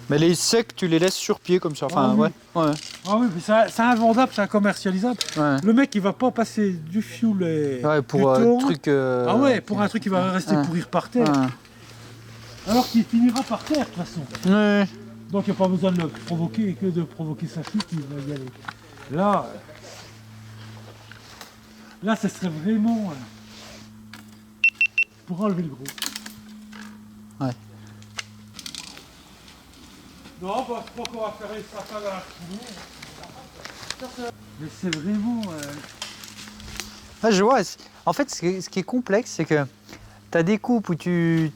Mais les secs, tu les laisses sur pied comme ça. Enfin, Ah oui. ouais. Ah oui, mais c'est invendable, c'est incommercialisable. Ouais. Le mec, il va pas passer du fioul et Ouais, du pour thon. truc. Ah ouais, pour un truc qui va rester pourrir par terre. Ouais. Alors qu'il finira par terre, de toute façon. Ouais. Donc il n'y a pas besoin de le provoquer, et que de provoquer sa chute, il va y aller. Là, ce serait vraiment pour enlever le gros. Ouais. Non, bah, je crois qu'on va faire ça dans la foulée. Mais c'est vraiment... Ah, je vois. En fait, ce qui est complexe, c'est que tu as des coupes où tu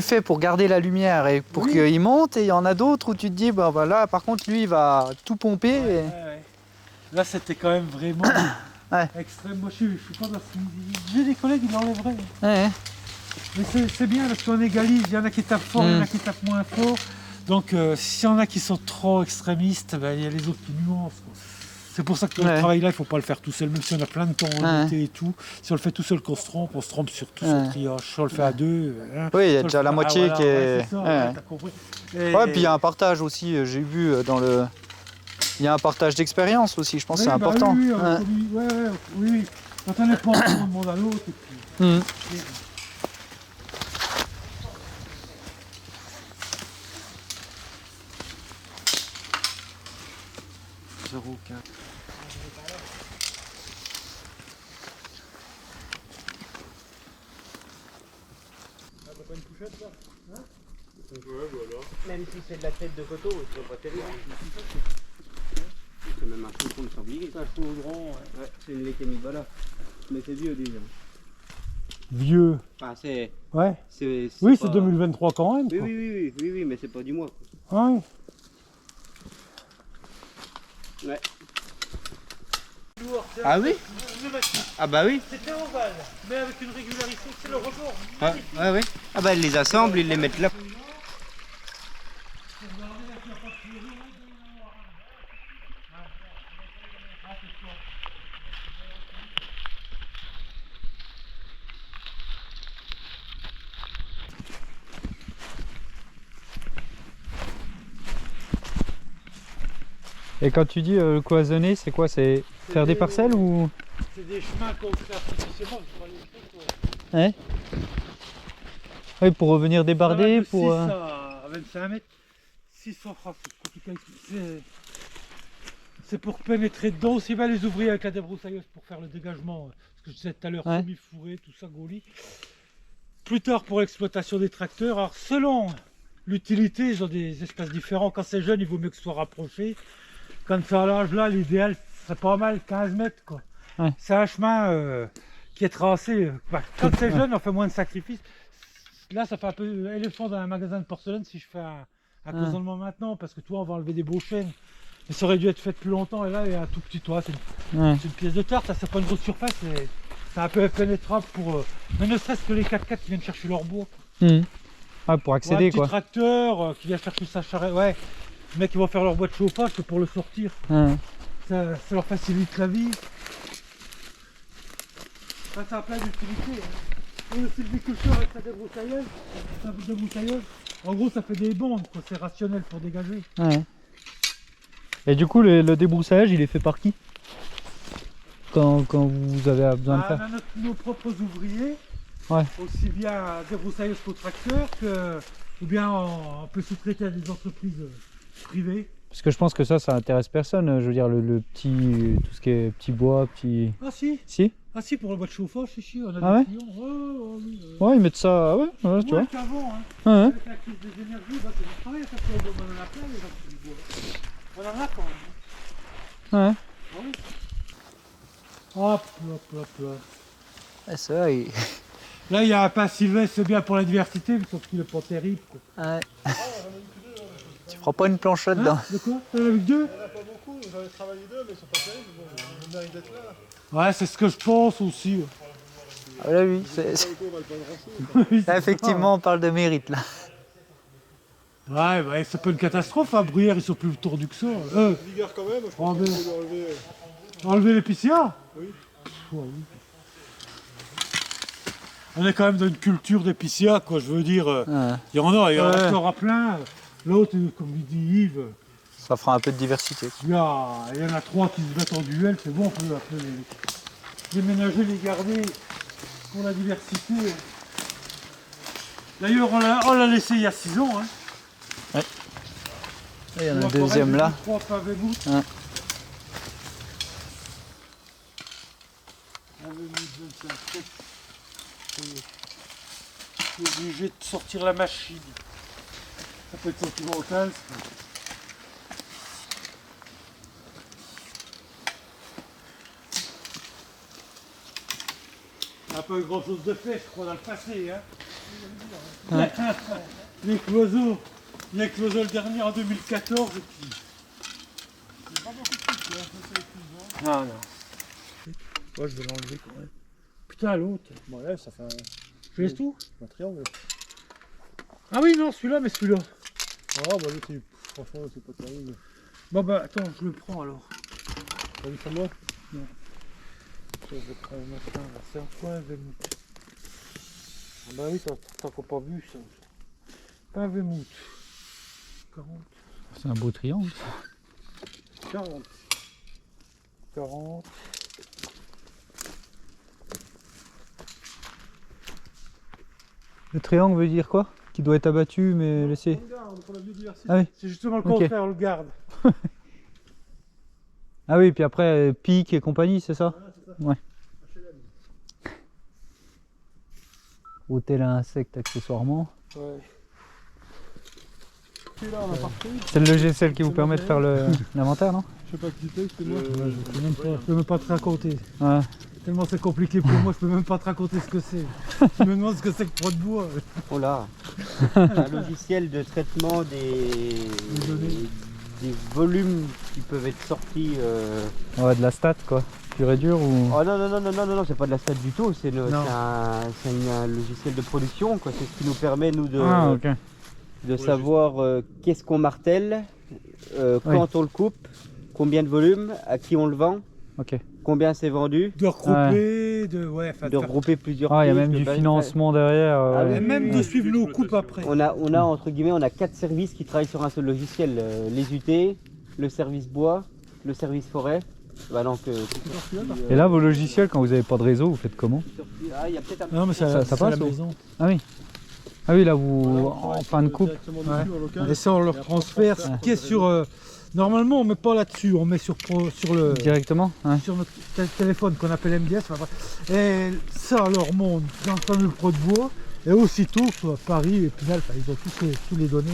fais pour garder la lumière et pour Oui. qu'il monte, et il y en a d'autres où tu te dis, bah, là, par contre, lui, il va tout pomper. Ouais. Là, c'était quand même vraiment Ouais. extrême. Moi, je suis pas dans ce... J'ai des collègues, ils l'enlèveraient. Ouais. Mais c'est bien parce qu'on égalise. Il y en a qui tapent fort, il y en a qui tapent moins fort. Donc, s'il y en a qui sont trop extrémistes, ben, il y a les autres qui nuancent, quoi. C'est pour ça que le travail-là, il ne faut pas le faire tout seul, même si on a plein de temps en été et tout. Si on le fait tout seul qu'on se trompe, on se trompe sur tout son triage. Si on le fait à deux... Hein, Oui, il y a si on déjà le la fait- moitié voilà, qui est... c'est ça, Ouais. t'as compris. Ouais, puis il y a un partage aussi, j'ai vu dans le... Il y a un partage d'expérience aussi, je pense que c'est important. Oui, Ouais. oui. Quand on n'est pas en train de monde à l'autre. Et puis... Mhm. Même si c'est de la tête de coteau, c'est pas terrible. C'est même un chaudron de sanglier. C'est un chaudron, Ouais, c'est une lécamie de balade. Mais c'est vieux déjà. Vieux. Enfin, c'est. Ouais. Oui, Oui, c'est 2023 quand même. Oui, Quoi. oui, mais c'est pas du mois. Ouais. Ouais. Ah oui? Ah bah oui. C'était ovale, mais avec une régularité, c'est le rebord. Ouais. Ah bah ils les assemblent, ils les mettent là. Et quand tu dis cloisonner, c'est quoi? C'est faire des parcelles ou... C'est des chemins qu'on fait artificiellement, je crois les trucs, Ouais. Oui, pour revenir débarder, de pour... 6 à 25 mètres. 600 francs, c'est pour pénétrer dedans, aussi bien les ouvriers avec la débroussailleuse pour faire le dégagement, ce que je disais tout à l'heure, semi-fourré, tout ça, gaulis. Plus tard pour l'exploitation des tracteurs, alors selon l'utilité, ils ont des espaces différents. Quand c'est jeune, il vaut mieux que ce soit rapproché. Quand c'est à l'âge là, l'idéal, c'est pas mal 15 mètres, quoi. Ouais. C'est un chemin qui est tracé. Quand c'est jeune, on fait moins de sacrifices. Là, ça fait un peu éléphant dans un magasin de porcelaine si je fais un cloisonnement maintenant, parce que toi, on va enlever des beaux chênes. Mais ça aurait dû être fait plus longtemps, et là, il y a un tout petit toit. C'est une pièce de tarte, ça c'est pas une grosse surface, c'est un peu impénétrable pour. Mais ne serait-ce que les 4x4 qui viennent chercher leur bois. Ouais, pour accéder, Un petit quoi. tracteur qui vient chercher sa charrette. Ouais, les mecs qui vont faire leur bois de chauffage, c'est pour le sortir. Ça leur facilite la vie. Ça, ça a plein d'utilité. Et le sylviculteur avec sa débroussailleuse, en gros, ça fait des bandes, quoi. C'est rationnel pour dégager. Ouais. Et du coup, le débroussaillage, il est fait par qui? Quand vous avez besoin de On faire? a nos propres ouvriers, Ouais. aussi bien débroussailleuse qu'au tracteur, ou bien on peut sous-traiter à des entreprises privées. Parce que je pense que ça intéresse personne. Je veux dire, le petit, tout ce qui est petit bois, petit... Ah si, Si? ah si, pour le bois de chauffage, si, on a Ah des ouais? clients. Oui, Ouais, ils mettent ça, ouais, tu vois. moins qu'avant, hein. Ouais. Avec la crise des énergies, c'est du travail, ça fait on en a plein les gens qui bois. On en a quand même. Ouais. Ah oui. Hop. Ouais, ça va, il... Là, il y a un pain sylvestre, c'est bien pour la diversité, mais sauf qu'il n'est pas terrible, quoi. Ouais. Tu prends pas une planche là-dedans? De quoi? T'en as avec deux? Il n'y en a pas beaucoup, j'en ai travaillé deux, mais ils sont pas terribles. Bon, on mérite d'être là. Ouais, c'est ce que je pense aussi. Ah là, oui, c'est... Là, effectivement, on parle de mérite, là. Ouais, c'est pas une catastrophe, hein. Bruyère, ils sont plus tordus que ça. Vigueur quand même, je pense pense qu'il faut enlever. Enlever l'épicéa? Oui. Oui. On est quand même dans une culture d'épicéa, quoi, je veux dire. Il y en a, il y en a plein. L'autre, comme il dit Yves, Ça fera un peu de diversité. il y en a 3 qui se battent en duel, c'est bon, on peut les ménager, les garder pour la diversité. D'ailleurs, on l'a laissé il y a 6 ans. Hein. Ouais. Et il y en a un deuxième là. 3 pavés mouts. Ouais. Je suis obligé de sortir la machine. Ça peut être sentimental. On n'a pas eu grand chose de fait, je crois, dans le passé. Hein. Ouais. Les cloisons. Il y a cloisons le dernier en 2014 et puis. Il n'y a pas beaucoup de trucs, hein. Non, non. Ouais, je vais l'enlever quand même. Putain, l'autre. Bon, là, ça fait un, Je laisse tout. un triangle. Ah oui, non, celui-là, mais celui-là. Ah, bah, là, franchement, c'est pas terrible. Bon, bah, attends, je le prends alors. T'as vu ça, moi? Non. Je vais prendre un machin, là. C'est un point Weymouth. Ah bah oui, t'as pas vu ça. Pas Weymouth. 40. C'est un beau triangle. 40. 40. Le triangle veut dire quoi? Qui doit être abattu mais laissé. On garde pour la biodiversité. Ah oui. C'est justement le Ok. contraire, on le garde. Ah oui, puis après pique et compagnie, c'est ça? Ouais. Hôtel à insectes accessoirement. Ouais. Là, on a partout. C'est le logiciel qui vous permet de faire l'inventaire, non? Je sais pas qui c'est, c'est moi. Je peux même pas te raconter. Ouais. Tellement c'est compliqué pour moi, je peux même pas te raconter ce que c'est. Tu me demandes ce que c'est que Pro de bois. Oh là, un logiciel de traitement des volumes qui peuvent être sortis. Ouais, de la stat quoi. Pur et dur ou. Oh non, non, non, non, non, non, non, c'est pas de la stat du tout, c'est Non. un logiciel de production, quoi. C'est ce qui nous permet, nous, Ah, ok. de savoir qu'est-ce qu'on martèle, quand on le coupe, combien de volume, à qui on le vend, Ok. combien c'est vendu, De regrouper, enfin, de regrouper plusieurs Ah, il y a pièces, même de du base- financement derrière. Ah oui. Et même de suivre nos coupes après. On a entre guillemets, on a 4 services qui travaillent sur un seul logiciel. Les UT, le service bois, le service forêt. Bah donc, Et là, vos logiciels, quand vous n'avez pas de réseau, vous faites comment? ah, il y a peut-être un Non, mais Ça c'est passe à la ou- maison. Ah oui. Ah oui, là, vous en fin de coupe. Et ça, on leur transfère. Ce qui est sur. Normalement, on met pas là-dessus, on met sur le. Directement. Ouais. Sur notre téléphone qu'on appelle MDS. Enfin, bref. Et ça, on leur monte dans le fameux Pro de bois. Et aussitôt, soit Paris et Pinal, enfin, ils ont tous les données.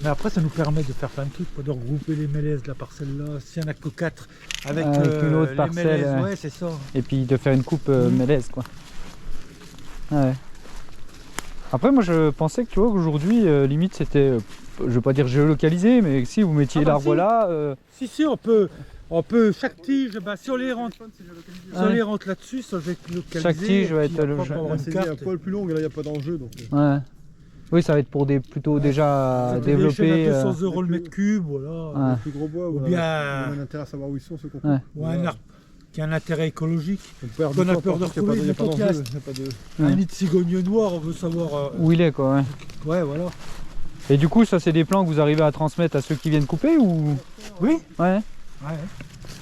Mais après, ça nous permet de faire plein de trucs, de regrouper les mélèzes de la parcelle là. S'il n'y en a que 4 avec une autre les parcelle, mélèzes, ouais, c'est ça. Et puis de faire une coupe mélèze quoi. Ouais. Après moi je pensais que tu vois qu'aujourd'hui limite c'était, je veux pas dire géolocalisé, mais si vous mettiez Ah bah l'arbre si. là, Si, on peut chaque tige, bah, si on les rentre, là-dessus, ça va être localisé. Chaque tige va et puis être après, logé. on va avoir une C'est carte. un poil plus long et là il n'y a pas d'enjeu donc. ouais. Oui ça va être pour des plutôt déjà Des chaînes développés. à 200 € le mètre cube, voilà. Ouais. Les plus gros bois, Ou on bien- a intérêt à savoir où ils sont ceux qu'on coupe. Ouais. Ou un arbre qui a un intérêt écologique. On perd Qu'on du a temps, peur de parce qu'il y a pas retrouver, il y a pas mettons qu'il d'enjeu, reste- il y a pas de- Ouais. Un nid de cigogne noir, on veut savoir. Où il est quoi, ouais. Ouais, voilà. Et du coup ça c'est des plans que vous arrivez à transmettre à ceux qui viennent couper ou. Oui. Ouais. Ouais.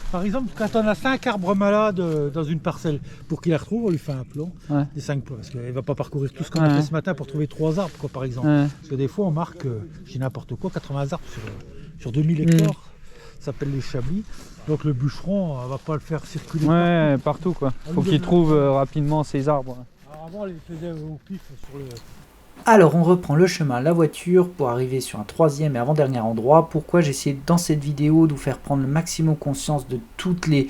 Par exemple, quand on a 5 arbres malades dans une parcelle, pour qu'il les retrouve, on lui fait un plan Ouais. des 5 plans. Parce qu'il ne va pas parcourir tout ce qu'on Ouais. a fait ce matin pour trouver 3 arbres, quoi, par exemple. Ouais. Parce que des fois, on marque, je dis n'importe quoi, 80 arbres sur 2000 hectares. Ça s'appelle les chablis. Donc le bûcheron, on va pas le faire circuler. Ouais, partout quoi. Faut qu'il trouve rapidement ses arbres. Alors avant, on les faisait au pif sur le. Alors on reprend le chemin, la voiture, pour arriver sur un troisième et avant-dernier endroit. Pourquoi j'ai essayé dans cette vidéo de vous faire prendre le maximum conscience de tous les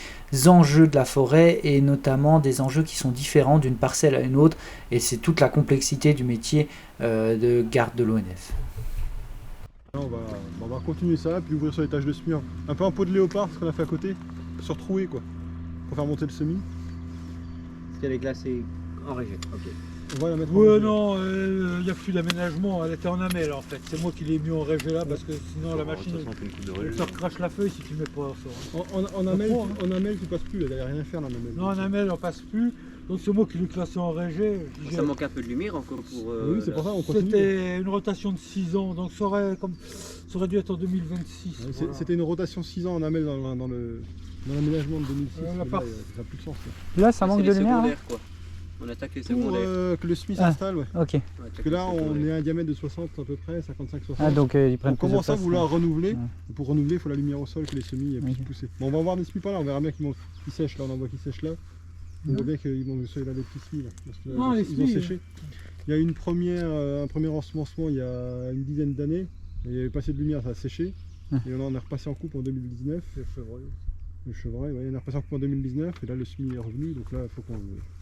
enjeux de la forêt et notamment des enjeux qui sont différents d'une parcelle à une autre. Et c'est toute la complexité du métier de garde de l'ONF. Là, on va continuer ça, puis ouvrir sur les tâches de semis. Un peu en peau de léopard, ce qu'on a fait à côté, se retrouver quoi, pour faire monter le semis. Parce qu'elle est classée en régie. Ok. On va la mettre en Ouais, régie. non, il n'y a plus d'aménagement, elle était en amel en fait. C'est moi qui l'ai mis en rêve là parce que sinon la machine elle te crache la feuille si tu ne mets pas ça. En amel, Comprends, hein. en amel, tu passes plus, là, il n'y a rien à faire là en amel. Non, en amel on passe plus. Donc c'est moi qui l'ai classé en régé. Ça manque un peu de lumière encore pour... oui, c'est pour ça on continue. C'était une rotation de 6 ans, donc ça aurait dû être en 2026. Ouais, voilà. C'était une rotation 6 ans en amel dans l'aménagement de 2006. La Là, part- ça n'a plus de sens. Là, ça c'est manque les de lumière. Hein. secondaires, quoi. On attaque les Pour secondaires. que le SMI Ah. s'installe, ouais. Ok. Parce que là, on est à un diamètre de 60 à peu près, 55-60. Ah, donc ils prennent On plus de commence à place, vouloir renouveler. Ouais. Et pour renouveler, il faut la lumière au sol, que les semis puissent Ok. pousser. Bon, on va voir des semis par là, on verra bien qu'ils sèchent là, on en voit qu'ils sèchent là. On voit bien qu'ils vont là des petits semis là. Parce que, Non, les ils ont semis, séché. Il y a eu un premier ensemencement il y a une dizaine d'années. Il y avait pas assez de lumière, ça a séché. Et on en est repassé en coupe en 2019. Le chevreuil, ouais, on est repassé en coupe en 2019 et là le semis est revenu. Donc là, il faut qu'on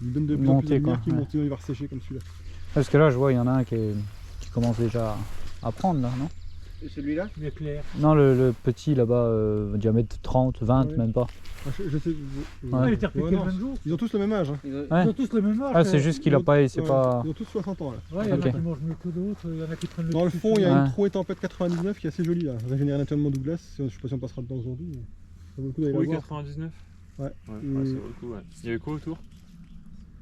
lui donne de plus en plus de Monter, lumière quoi, qui ouais. monte, sinon il va ressécher comme celui-là. Parce que là, je vois, il y en a un qui commence déjà à prendre, là, non? Celui-là? Il est clair. Non, le petit là-bas, diamètre 30, 20, Ouais. même pas. Ah, je sais. Il était repiqué non, le même jour. ils ont tous le même âge. Hein. Ouais. Ils ont tous le même âge. Ah, c'est juste qu'il a pas, c'est Ouais, pas. Ils ont tous 60 ans là. Ouais, il y en a Ok. qui mangent mieux que d'autres, il y en a qui prennent le Dans le petit fond, il y a Ouais. une trouée tempête 99 qui est assez jolie là. Régénérée naturellement Douglas. Je sais pas si on passera dedans aujourd'hui. Mais ça vaut le coup d'aller la Oui, voir. 99. Ouais. Ouais, ça vaut le coup, ouais. Il y avait quoi autour?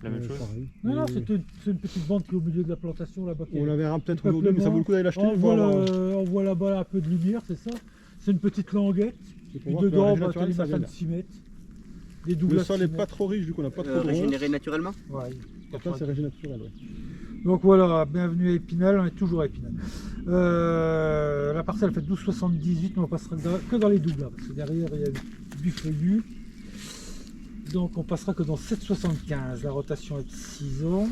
La même chose? Pareil. Non, Mais c'est une petite bande qui est au milieu de la plantation là-bas. on la verra peut-être Peuplement. aujourd'hui, mais ça vaut le coup d'aller l'acheter. On pour voit, avoir- on voit là-bas un peu de lumière, c'est ça. C'est une petite languette. c'est pour Puis voir que la dedans, régé bah, t'as naturelle, des ça machins de vient, là. 6 mètres. Des Le Douglas sol 6 n'est mètres. pas trop riche vu qu'on n'a pas trop de ronces. Régénéré naturellement? Ouais. Donc là, c'est régé naturel. Ouais. Donc voilà, bienvenue à Épinal, on est toujours à Épinal. La parcelle fait 12,78, mais on passera que dans les Douglas, parce que derrière il y a du feuillu. Donc on passera que dans 7,75. La rotation est de 6 ans.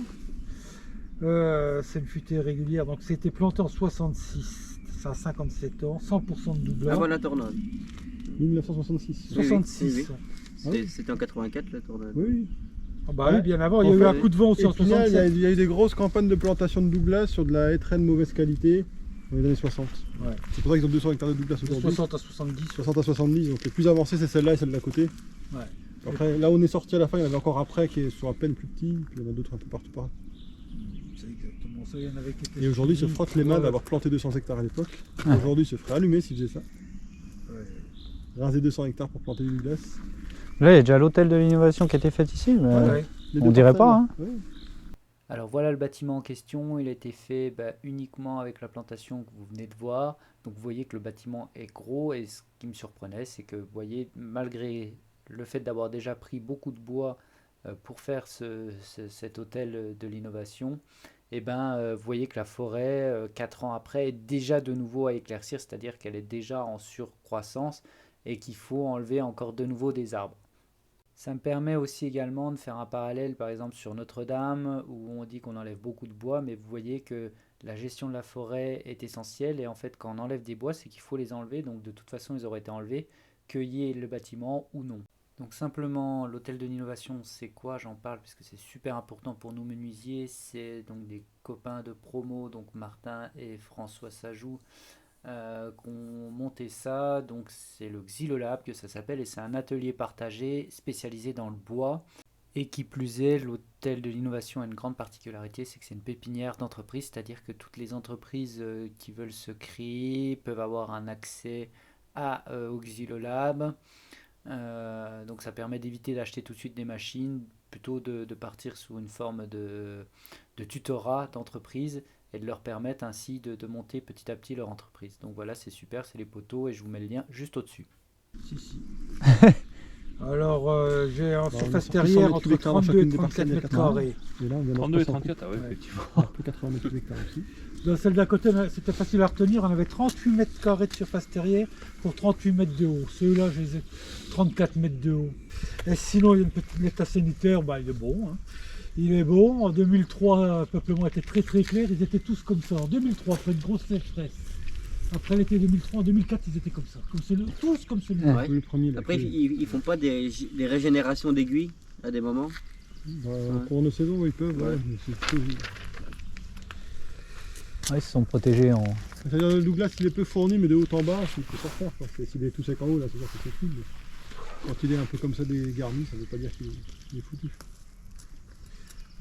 C'est une futée régulière, donc c'était planté en 66, ça a 57 ans, 100% de Douglas. Avant la tornade. 1966. 66. oui, oui. C'était en 84 la tornade. Oui. Ah bah Ouais. oui, bien avant, il y En a eu fait, un coup de vent aussi en Épinal, 67. il y a eu des grosses campagnes de plantation de Douglas sur de la hêtraie de mauvaise qualité dans les années 60. Ouais. C'est pour ça qu'ils ont 200 hectares de Douglas De aujourd'hui. 60 à 70. 60 à 70, donc les plus avancées c'est celle-là et celle d'à côté. Ouais. Après, là où on est sorti à la fin, il y en avait encore après qui sont à peine plus petits, puis il y en a d'autres un peu partout pareil. C'est exactement ça, il y en avait qui étaient Et aujourd'hui, ils se suivis. frottent les mains Ouais. d'avoir planté 200 hectares à l'époque. Ouais. Aujourd'hui, ils se feraient allumer s'ils faisaient ça. Ouais. Raser 200 hectares pour planter du Douglas. Là, il y a déjà l'hôtel de l'innovation qui a été fait ici, mais Ouais. Les On deux dirait parcelles, pas, hein. ouais. Alors voilà le bâtiment en question, il a été fait uniquement avec la plantation que vous venez de voir. Donc vous voyez que le bâtiment est gros et ce qui me surprenait c'est que vous voyez malgré le fait d'avoir déjà pris beaucoup de bois pour faire cet hôtel de l'innovation, vous voyez que la forêt 4 ans après est déjà de nouveau à éclaircir, c'est-à-dire qu'elle est déjà en surcroissance et qu'il faut enlever encore de nouveau des arbres. Ça me permet aussi également de faire un parallèle par exemple sur Notre-Dame où on dit qu'on enlève beaucoup de bois, mais vous voyez que la gestion de la forêt est essentielle et en fait quand on enlève des bois c'est qu'il faut les enlever, donc de toute façon ils auraient été enlevés, qu'il y ait le bâtiment ou non. Donc simplement l'hôtel de l'innovation c'est quoi, j'en parle puisque c'est super important pour nous menuisiers, c'est donc des copains de promo, donc Martin et François Sajou, qu'on monté ça, donc c'est le Xylolab que ça s'appelle et c'est un atelier partagé spécialisé dans le bois et qui plus est l'hôtel de l'innovation a une grande particularité, c'est que c'est une pépinière d'entreprise, c'est-à-dire que toutes les entreprises qui veulent se créer peuvent avoir un accès au Xylolab, donc ça permet d'éviter d'acheter tout de suite des machines, plutôt de partir sous une forme de tutorat d'entreprise et de leur permettre ainsi de monter petit à petit leur entreprise. Donc voilà, c'est super, c'est les poteaux et je vous mets le lien juste au-dessus. Si. Alors, j'ai en on surface est sorti 100 terrière mètres entre cubes hectares dans 32 et chacune des 34 parcelles, mètres 80. carrés. Et là, on vient d'en 32 et repasser en 34, ah ouais, Ouais. effectivement. coupe. Un peu 80 mètres hectares aussi. Dans celle d'à côté, c'était facile à retenir. On avait 38 mètres carrés de surface terrière pour 38 mètres de haut. Ceux-là, je les ai 34 mètres de haut. Et sinon, il y a une petite l'état sanitaire, il est bon. Hein. Il est bon. En 2003, le peuplement était très très clair. Ils étaient tous comme ça. En 2003, après une grosse sécheresse. Après l'été 2003, en 2004, ils étaient comme ça. Tous comme celui-là. Ouais. Le premier, là, Après, qui- ils font pas des régénérations d'aiguilles à des moments? en cours de saison, ils peuvent. Ouais. Ouais, mais c'est peu- ouais, ils se sont protégés en. C'est-à-dire le Douglas, il est peu fourni, mais de haut en bas, il peut pas faire. S'il est tout sec en haut, là, c'est sûr que c'est cool. Mais quand il est un peu comme ça dégarni, ça veut pas dire qu'il est foutu.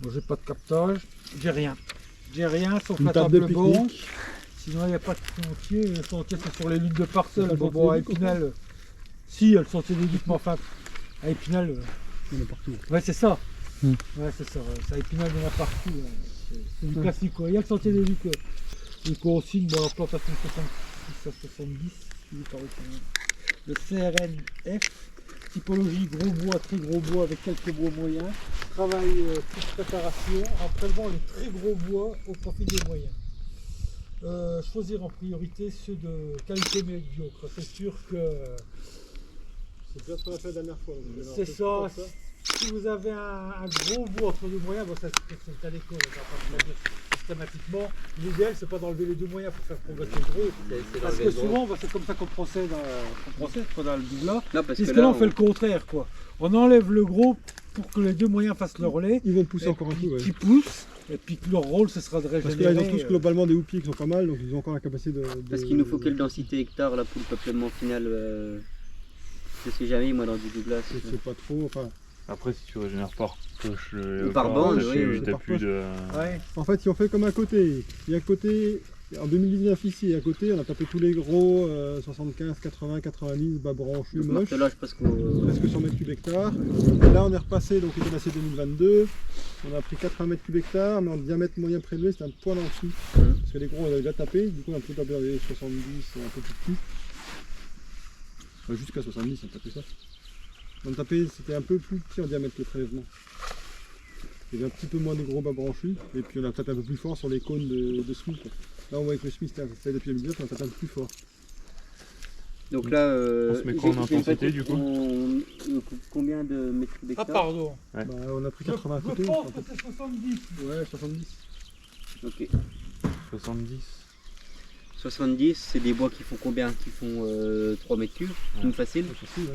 Bon, j'ai pas de captage. J'ai rien. J'ai rien sauf Une la table de table bon. pique-nique. Sinon, il n'y a pas de sentier. Le sentier, c'est sur les lignes de parcelles. Pas le Bon, sentier à des Ducs, Épinal, si, il y a le sentier des Ducs, mais enfin, à Épinal, Il y en a partout. ouais, c'est ça. Ouais, c'est ça, ça épinal de la partout. C'est du classique, quoi. Il y a que Sentier des Lucs, les consignes, bon, la plantation 66 à 70, le CRNF, typologie gros bois, très gros bois avec quelques bois moyens, travail toute préparation en prélevant les très gros bois au profit des moyens. Choisir en priorité ceux de qualité médiocre, c'est sûr que C'est bien ce qu'on a fait la dernière fois. c'est ça. Si vous avez un gros bois entre deux moyens, bon, ça c'est le cas d'école, on va pas le dire systématiquement. L'idéal c'est pas d'enlever les deux moyens pour faire progresser le gros. Parce que souvent c'est comme ça qu'on procède dans le douglas. Puisque là on fait le contraire, quoi. On enlève le gros pour que les deux moyens fassent leur relais. Ils vont pousser encore un peu. Qui poussent. Et puis que leur rôle ce sera de régénérer. Parce que là ils ont tous globalement des houppiers qui sont pas mal, donc ils ont encore la capacité de. Parce qu'il nous faut quelle densité hectare là pour le peuplement final je sais jamais moi dans du Douglas. Je sais pas trop. Enfin. Après, si tu régénères par coche ou par bande, t'as plus de. Ouais. En fait, ils ont fait comme à côté. Et à côté, en 2019 ici, à côté, on a tapé tous les gros 75, 80, 90 bas branchus moches. Presque 100 mètres cubes hectare. Et là, on est repassé, donc il est passé 2022. On a pris 80 mètres cubes hectare, mais en diamètre moyen prélevé, c'était un poil en dessous. Parce que les gros, on avait déjà tapé. Du coup, on a pu taper dans les 70, un peu plus petit. Enfin, jusqu'à 70, on a tapé ça. On a tapé, c'était un peu plus petit en diamètre le prélèvement. Il y avait un petit peu moins de gros bas branchus, et puis on a tapé un peu plus fort sur les cônes de SMI. Quoi. Là on voit que le SMI c'était fait depuis 2019, on a tapé un peu plus fort. Donc là, on se met quoi en intensité du coup combien de mètres cubes hectare? Ah pardon. Ouais. Bah, on a pris 80 à côté. Je pense que c'est 70. Ouais, 70. Ok. 70. 70, c'est des bois qui font combien? Qui font 3 mètres cubes, une facile.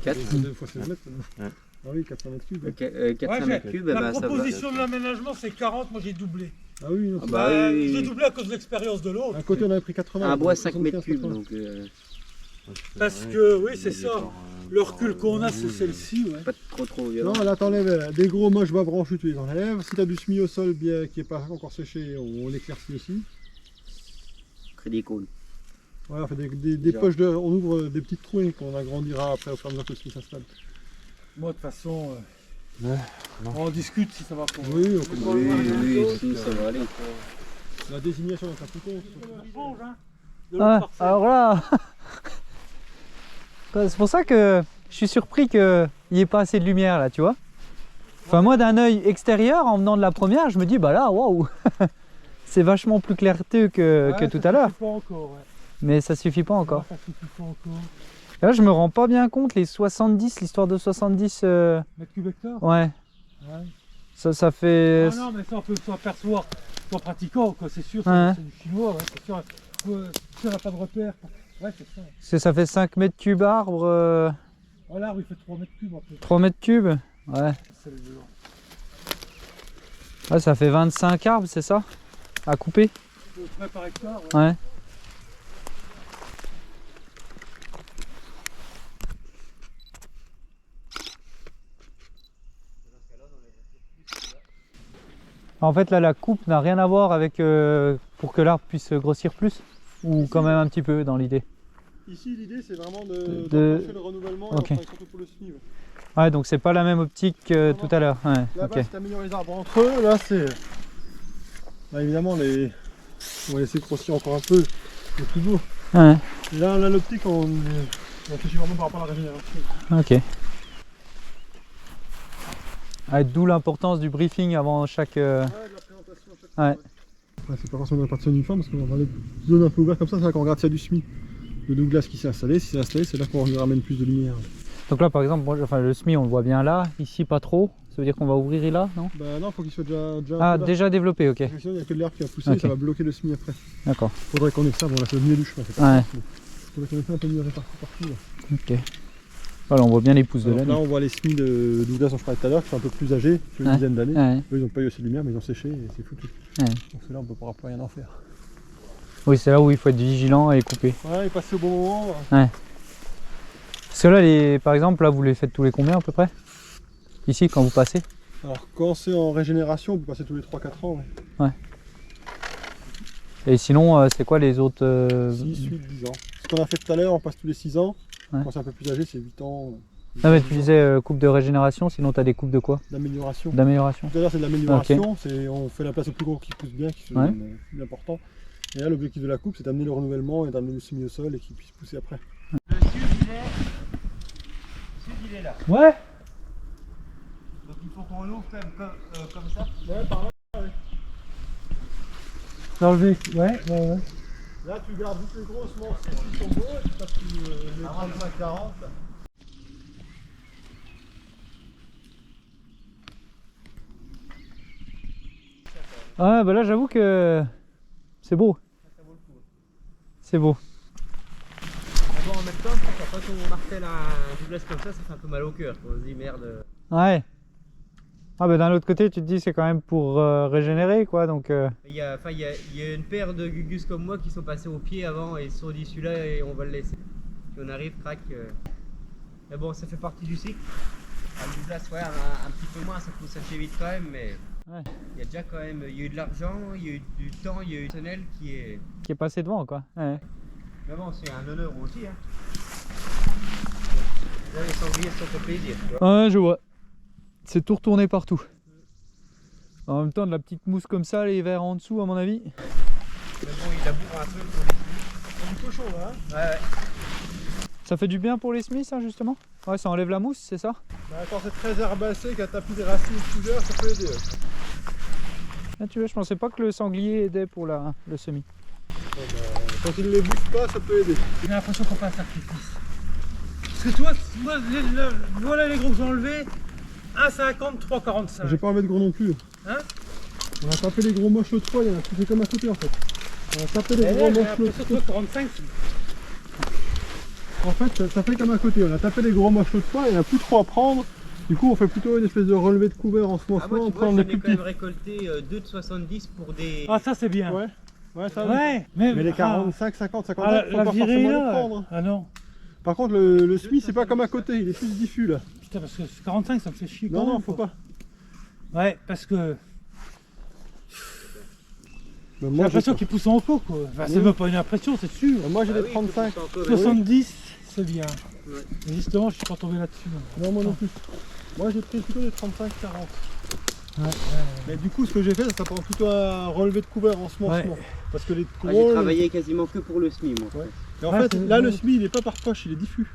4 2 fois 16 mètres. Ouais. Ah oui, 400 mètres cubes. 400 mètres cubes, La bah, ça va. proposition de l'aménagement c'est 40, moi j'ai doublé. Ah oui, non, oui. J'ai doublé à cause de l'expérience de l'autre. à côté on avait pris 80. Un bois 5 mètres 75, cubes, 80. donc Parce que oui c'est ça. Le recul qu'on a c'est celle-ci. Ouais. pas trop violent. Non, là t'enlèves des gros moches bas branchus, tu les enlèves. Si t'as du SMI au sol bien, qui n'est pas encore séché, on l'éclaircit aussi. Crée des cônes. Ouais, on fait des poches de. On ouvre des petites trous et qu'on agrandira après au fur et à mesure que le SMI s'installe. Moi de toute façon, Ouais, on discute si ça va pour Oui, Si, ça va aller. la désignation dans un couteau. Ah, alors là, c'est pour ça que je suis surpris qu'il n'y ait pas assez de lumière là, tu vois. Enfin moi d'un œil extérieur, en venant de la première, je me dis bah là, waouh, c'est vachement plus clairteux que tout à l'heure. Pas encore, ouais. Mais ça suffit pas encore. Ça suffit pas encore. Là je me rends pas bien compte, les 70, l'histoire de 70... Mètres cubes hectare. Ouais, Ouais. ça fait... Ah non, mais ça on peut s'apercevoir en pratiquant, quoi, c'est sûr, Ouais. c'est du chinois, ouais, c'est sûr. Si on n'a pas de repère, ouais, c'est ça. Parce que ça fait 5 mètres cubes arbre, Voilà, oui, il fait 3 mètres cubes en fait. 3 mètres cubes. Ouais. C'est le violent. Ouais, ça fait 25 arbres, c'est ça? À couper? Près par hectare, ouais. Ouais. En fait, là, la coupe n'a rien à voir avec pour que l'arbre puisse grossir plus, ou quand même un petit peu dans l'idée. Ici, l'idée c'est vraiment De- d'enclencher le renouvellement Ok. et on travaille surtout pour le SMI. Ouais. Ouais, donc c'est pas la même optique que tout à l'heure. Ouais, Là-bas, ok. si t'améliores les arbres entre eux, là c'est. Là évidemment, on va laisser grossir encore un peu le plus beau. Ouais, Et là, l'optique, on réfléchit vraiment par rapport à la régénération. ok. Ouais, d'où l'importance du briefing avant chaque. Ouais, de la présentation à chaque fois. Ouais. Ouais, c'est pas forcément une partie uniforme parce qu'on va les zones un peu ouvertes comme ça, c'est là qu'on regarde s'il y a du SMI. Le Douglas qui s'est installé, si c'est installé, c'est là qu'on lui ramène plus de lumière. Donc là, par exemple, moi, enfin, le SMI, on le voit bien là. Ici, pas trop. Ça veut dire qu'on va ouvrir là, non? Bah non, faut qu'il soit déjà Ah, un peu là. déjà développé, ok. Parce que sinon, il n'y a que de l'herbe qui va pousser Ok. et ça va bloquer le SMI après. D'accord. Faudrait qu'on ait ça, bon là c'est le milieu du chemin. C'est pas Ouais. possible. Faudrait qu'on ait ça un peu mieux réparti partout. Là. Ok. Voilà, on voit bien les pousses de Alors là, laine. on voit les SMI de Douglas dont je parlais tout à l'heure, qui sont un peu plus âgés, qui ont une Ouais. dizaine d'années. Ouais. Eux, ils n'ont pas eu assez de lumière, mais ils ont séché et c'est foutu. Ouais. Donc là, on ne pourra plus rien en faire. Oui, c'est là où il faut être vigilant et couper. Ouais, et passer au bon moment. Parce que là, par exemple, là, vous les faites tous les combien à peu près? Ici, quand vous passez? Alors, quand c'est en régénération, on peut passer tous les 3-4 ans. Ouais. Et sinon, c'est quoi les autres 6, 8, 10 ans. Ce qu'on a fait tout à l'heure, on passe tous les 6 ans. Ouais. Quand c'est un peu plus âgé, c'est 8 ans. Non mais tu disais coupe de régénération, sinon tu as des coupes de quoi? D'amélioration. D'amélioration. Tout à l'heure c'est de l'amélioration, on fait la place au plus gros qui pousse bien, qui soit plus important. Et là l'objectif de la coupe c'est d'amener le renouvellement et d'amener le semis au sol et qu'il puisse pousser après. Le sud il est là. Ouais. Donc il faut qu'on l'ouvre quand même comme ça. Ouais, par là, ouais. L'enlever, ouais. Là tu gardes toutes les grosses semences qui sont beaux et tu tapes les 35-40. Ah bah là j'avoue que c'est beau. C'est beau. Bon, en même temps, quand on martèle un doublesse comme ça fait un peu mal au cœur. On se dit merde. Ouais. Ah bah d'un autre côté tu te dis c'est quand même pour régénérer quoi donc... Il y a une paire de gugus comme moi qui sont passés au pied avant et ils se sont dit celui-là et on va le laisser. Puis on arrive, crac. Mais bon, ça fait partie du cycle. Le doublage, ouais, un petit peu moins, ça pousse assez vite quand même, mais Ouais. il y a déjà quand même, il y a eu de l'argent, il y a eu du temps, il y a eu du personnel qui est... Qui est passé devant quoi. Ouais. Mais bon, c'est un honneur aussi, hein. Là, les sangliers sont fait plaisir, tu vois. Ouais je vois. C'est tout retourné partout. En même temps de la petite mousse comme ça, les vers en dessous à mon avis. Mais bon, il laboure un peu pour les... C'est du cochon là, hein. Ouais. Ça fait du bien pour les semis ça justement? Ouais ça enlève la mousse c'est ça? Bah, quand c'est très herbacé, quand t'as plus des racines couleurs, ça peut aider. Ah, tu vois, je pensais pas que le sanglier aidait pour le semis. Quand il ne les bouge pas, ça peut aider. J'ai l'impression qu'on fait un sacrifice. Parce que toi, voilà les gros que j'ai enlevés. 1,50, 3,45. J'ai pas envie de gros non plus. Hein? On a tapé les gros moches l'autre fois, il y en a tout fait comme à côté en fait. On a tapé les Eh, gros j'ai moches l'autre l'impression fois. que 3,45, En fait, ça fait comme à côté. On a tapé les gros moches l'autre fois, il n'y en a plus trop à prendre. Du coup, on fait plutôt une espèce de relevé de couvert en ce moment. Ah, moi, On tu vois, prend j'en les ai plus quand même petits. récolté 2 de 70 pour des... Ah, ça c'est bien. Ouais, ouais, ça va. Ouais, Mais les 45, 50, 50, faut la pas virée forcément les là. prendre. Ah non. Par contre, le SMI, c'est pas comme à côté, il est plus diffus là. Putain, parce que 45, ça me fait chier. Non, quand non, même, faut quoi. pas. Ouais, parce que Mais j'ai moi, l'impression j'ai qu'il pousse en pot quoi. Enfin, c'est Oui. même pas une impression, c'est sûr. moi, j'ai Ah des oui, 35. il faut pousser encore, 70, c'est bien. Ouais. Mais justement, je suis pas tombé là-dessus. Non, moi non plus. Moi, j'ai pris plutôt des 35, 40. Ouais. Mais du coup, ce que j'ai fait, ça prend plutôt un relevé de couvert en Ouais. semence. Parce que les Ah, gros. j'ai travaillé quasiment que pour le SMI, moi. Ouais. Et en Ouais, fait, c'est- là, le ouais. SMI, il est pas par poche, il est diffus. Ouais,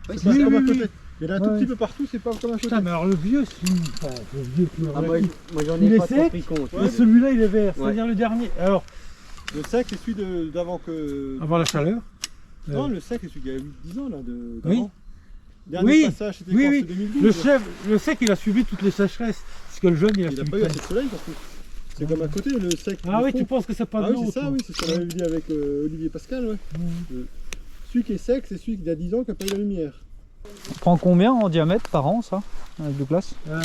C'est c'est pas Oui, comme à oui, côté. oui. Il y en a un tout Ouais. petit peu partout, c'est pas comme à côté. Putain, mais alors le vieux, enfin, le vieux plus Ah, moi, relatif. moi, j'en Il ai est pas trop sec. pris compte. Ouais. Et celui-là, il est vert, Ouais. c'est-à-dire le dernier. Alors, Le sec, c'est celui d'avant que. avant la chaleur. Non, le sec, c'est celui qui a 8-10 ans là. Oui. d'avant. Dernier Oui. passage, c'était Oui, quand oui. c'était 2012. Le sec, il a subi toutes les sécheresses. Parce que le jeune, il a Il n'a subi pas eu plein. assez de soleil par contre. C'est comme à côté, le sec. Ah le oui, fond. tu penses que c'est pas Ah de oui, l'eau, c'est ça, toi. oui, c'est ce qu'on avait dit avec Olivier Pascal. Ouais. Celui qui est sec, c'est celui d'il y a 10 ans qui n'a pas eu la lumière. On prend combien en diamètre par an ça avec Douglas? À